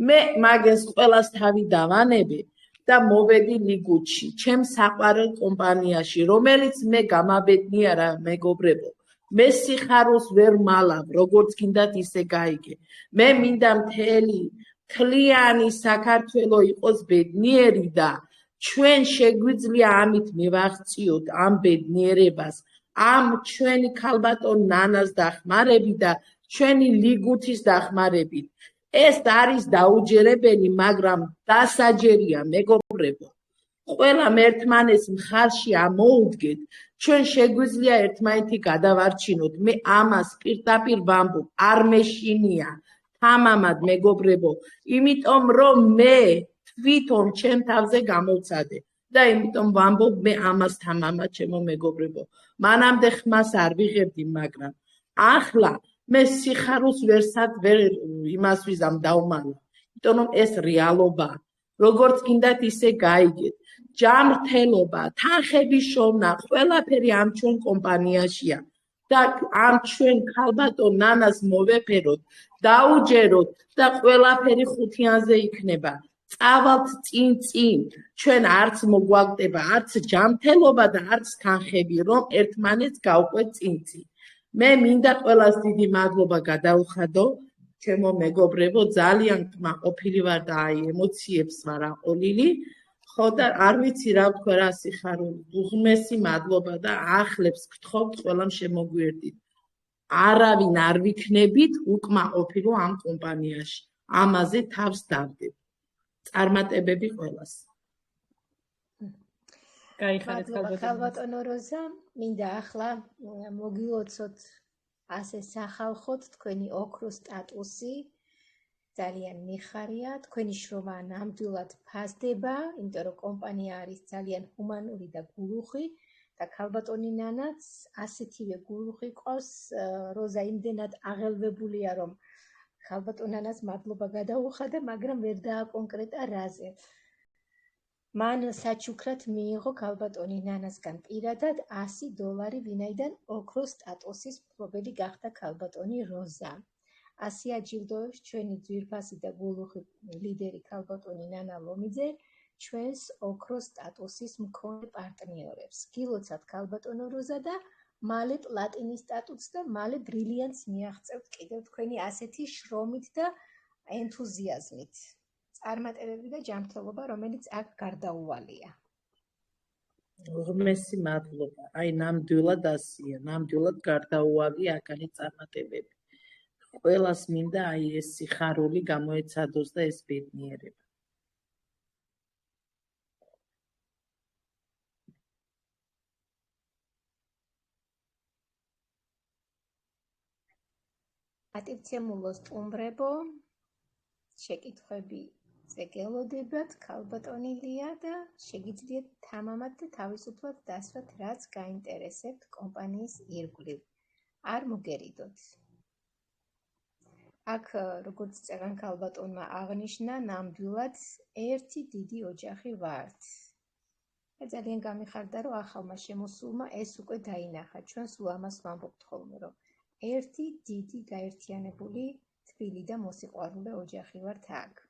მე მაგას ყველას თავი დავანებე და მოვედი ლიგუთში, ჩემ საყვარელ კომპანიაში, რომელიც მე გამაბედნიერა, მეგობრებო. მე სიხარულს ვერ მალავ, როგორც გინდათ ისე გაიგე. მე მინდა მთლიანი საქართველო იყოს ბედნიერი და ჩვენ შეგვიძლია ამით მივაღწიოთ ამ ბედნიერებას, ამ ჩვენი ქალბატონ ნანას დახმარებით და ჩვენი ლიგუთის დახმარებით. ეს არის დაუჯერებელი, მაგრამ დასაჯერია, მეგობრებო. ყველამ ერთმანეს მხარში ამოუდგეთ, ჩვენ შეგვიძლია ერთმანეთი გადავარჩინოთ. მე ამას პირდაპირ ვამბობ, არ მეშინია თამამად, მეგობრებო, იმიტომ რომ მე თვითონ ჩემ თავზე გამოვცადე და იმიტომ ვამბობ მე ამას თამამად, ჩემო მეგობრებო. მანამდე ხმას არ ვიღებდი, მაგრამ ახლა მე სიხარულს ვერ იმას ვიზამ დავმალა, იმიტომ რომ ეს რეალობაა. როგორც გინდათ ისე გაიგეთ. ჯანმრთელობა, თანხების შოვნა, ყველაფერი ამ ჩვენ კომპანიაშია და ამ ჩვენ ქალბატონ ნანას მოვეფეროთ, დაუჯეროთ და ყველაფერი ხუთიანზე იქნება. წავალთ წინ, ჩვენ არც მოგვაგდება, არც ჯანმრთელობა და არც თანხები, რომ ერთმანეთს გავყვეთ წინ. მე მინდა ყველას დიდი მადლობა გადაუხადო, ჩემო მეგობრებო, ძალიან კმაყოფილი ვარ და აი ემოციებს ვარ აყოლილი. ხო და არ ვიცი რა ვთქვა, რა სიხარული, უღმესი მადლობა და ახლებს გთხოვთ ყველამ შემოგვიერთდით. არავინ არ ვიქნებით უკმაყოფილო ამ კომპანიაში. ამაზე თავს დავდებ. წარმატებები ყველას. გაიხარეთ ქალბატონო როზა, მინდა ახლა მოგილოცოთ ასე სახალხოთ თქვენი ოქროს სტატუსი. ძალიან მიხარია, თქვენი შრომა ნამდვილად ფასდება, იმიტომ რომ კომპანია არის ძალიან ჰუმანური და გულუხი და ქალბატონი ნანაც ასეთივე გულუხი ყავს. როზა იმდენად აღელვებულია, რომ ქალბატონ ნანას მადლობა გადაუხადა, მაგრამ ვერ დააკონკრეტა რაზე. მან საჩუქრად მიიღო ქალბატონი ნანასგან პირადად $100, ვინაიდან ოქროს სტატუსის მფლობელი გახდა ქალბატონი როზა. 100 აჯილდოებს ჩვენი ძვირფასი და გულუხი ლიდერი ქალბატონი ნანა ლომიძე ჩვენს ოქროს სტატუსის მქონე პარტნიორებს. გილოცავთ ქალბატონო როზა და მალე პლატინის სტატუსს და მალე ბრილიანტს მიაღწევთ კიდევ თქვენი ასეთი შრომით და ენთუზიაზმით. წარმატებები და ჯანმრთელობა, რომელიც აქ გარდაუვალია. უღმესი მადლობა. აი ნამდვილად ასია, ნამდვილად გარდაუვალია აქანი წარმატებები. ყველას მინდა აი ეს სიხარული გამოეცადოს და ეს ბედნიერება. ატივცემულო სტუმრებო, შეკითხვები წეგელოდებათ, ქალბატონი ლია და შეგიძლიათ თამამად და თავისუფლად დასვათ, რაც გაინტერესებთ კომპანიის ირგვლივ. არ მოგერიდოთ. აქ, როგორც წეგან ქალბატონმა აღნიშნა, ნამდვილად ერთი დიდი ოჯახი ვართ. და ძალიან გამიხარდა, რომ ახალმა შემოსულმა ეს უკვე დაინახა. ჩვენ სულ ამას ვამბობთ ხოლმე, რომ ერთი დიდი გაერთიანებული თბილი და მოსიყვარულე ოჯახი ვართ აქ.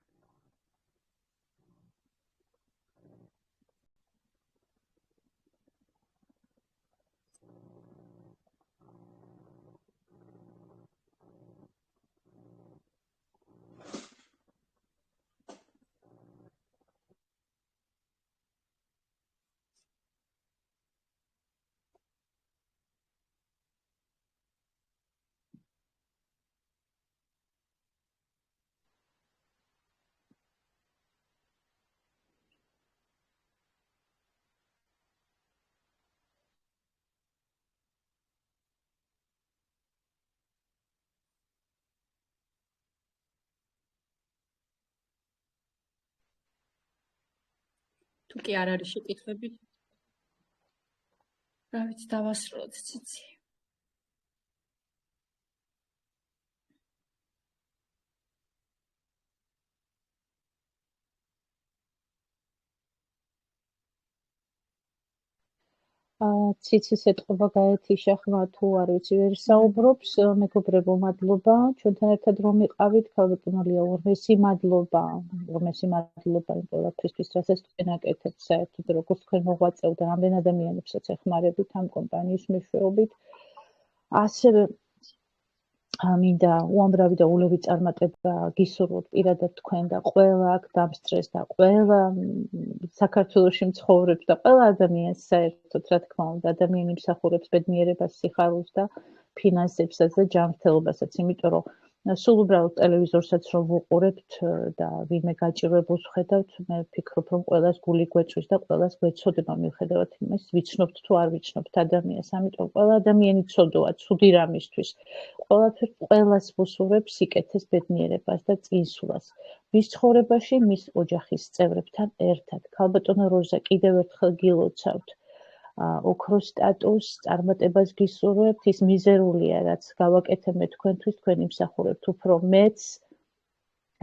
თუ კი არ არის შეკითხვები, რა ვიცი, დავასრულოთ ციცი. ციცის ეტყობა გაეთიშა ხმა თუ არ ვიცი ვერ საუბრობს, მეგობრებო, მადლობა ჩვენთან ერთად რომ იყავით. ქალბატონო ლია, ორმესი მადლობა იმ ყველაფრისთვის, რასაც თქვენ აკეთებთ საერთოდ, როგორც თქვენ მოღვაწეობთ და ამდენ ადამიანებსაც ეხმარებით ამ კომპანიის მეშვეობით. ასევე მინდა უამრავი და ულევი წარმატება გისურვოთ პირადად თქვენ და ყველა აქ დამსწრეს და ყველა საქართველოში მცხოვრებს და ყველა ადამიანს საერთოდ, რა თქმა უნდა, ადამიანი მსახურებს ბედნიერებას, სიხარულს და ფინანსებსაც და ჯანმრთელობასაც, იმიტომ რომ სულ უბრალოდ ტელევიზორსაც რომ ვუყურებთ და ვინმე გაჭირვებულს ვხედავთ, მე ვფიქრობ, რომ ყველას გული გვეწვის და ყველას გვეცოდება მიუხედავად იმის, ვიცნობთ თუ არ ვიცნობთ ადამიანს. ამიტომ ყველა ადამიანი ცოდოა ცუდი რამისთვის. ყველას ვუსურვებ სიკეთეს, ბედნიერებას და წინსვლას. მის ცხოვრებაში, მის ოჯახის წევრებთან ერთად. ქალბატონო როზა, კიდევ ერთხელ გილოცავთ. ოქროს სტატუსს, წარმატებას გისურვებთ, ის მიზერულია, რაც გავაკეთებ მე თქვენთვის, თქვენ იმსახურებთ უფრო მეც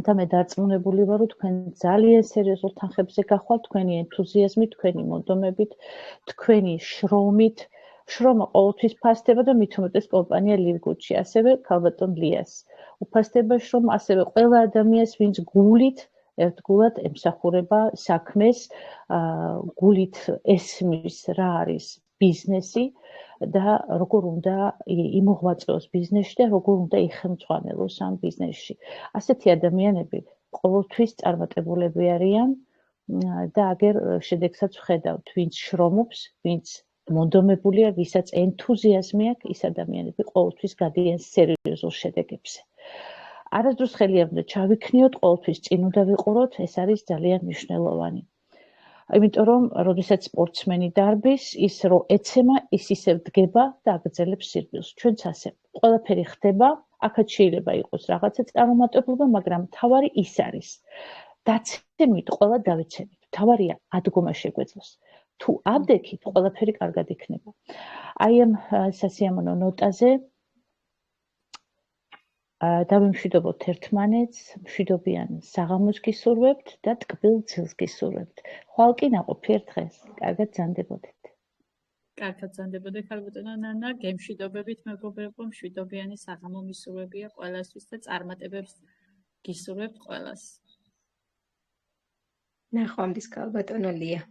და მე დარწმუნებული ვარ, რომ თქვენ ძალიან სერიოზულ თანხებზე გახვალთ, თქვენი ენთუზიაზმით, თქვენი მონდომებით, თქვენი შრომით. შრომა ყოველთვის ფასდება და მით უმეტეს კომპანია ლივგუთში, ასევე ქალბატონ ლიას. უფასდება შრომა, ასევე ყველა ადამიანს, ვინც გულით ერთგულად ემსახურება საქმეს, გულით ესმის რა არის ბიზნესი და როგორ უნდა იმოღვაწეოს ბიზნესში და როგორ უნდა იხელმძღვანელოს ამ ბიზნესში. ასეთი ადამიანები ყოველთვის წარმატებულები არიან და აგერ შედეგსაც ვხედავთ, ვინც შრომობს, ვინც მონდომებულია, ვისაც ენთუზიაზმი აქვს, ის ადამიანები ყოველთვის გადიან სერიოზულ შედეგებზე. არასდროს ხელი არ უნდა ჩავიქნიოთ, ყოველთვის წინ უნდა ვიყუროთ, ეს არის ძალიან მნიშვნელოვანი. იმიტომ რომ, როდესაც სპორტსმენი დარბის, ის რო ეცემა, ის ისევ დგება და აგრძელებს სირბილს. ჩვენც ასე. ყველაფერი ხდება, აქაც შეიძლება იყოს რაღაცა წარუმატებლობა, მაგრამ მთავარი ის არის. დაცემით, ყველა დავეცემით. მთავარია ადგომა შეგვეძლოს. თუ აბდექით, ყველაფერი კარგად იქნება. აი ამ სასიამოვნო ნოტაზე დავიმშვიდობოთ ერთმანეთს, მშვიდობიან საღამოს გისურვებთ და ტკბილ ძილს გისურვებთ. ხვალ კი ნაყოფიერ დღეს. კარგად გრძანდებოდეთ. კარგად გრძანდებოდეთ, ხარბატონო ნანა, გემშვიდობებით მეგობრებო, მშვიდობიანი საღამო მისურვებია ყველასთვის და წარმატებებს გისურვებთ ყველას. ნახვამდის ხარბატონო ლია.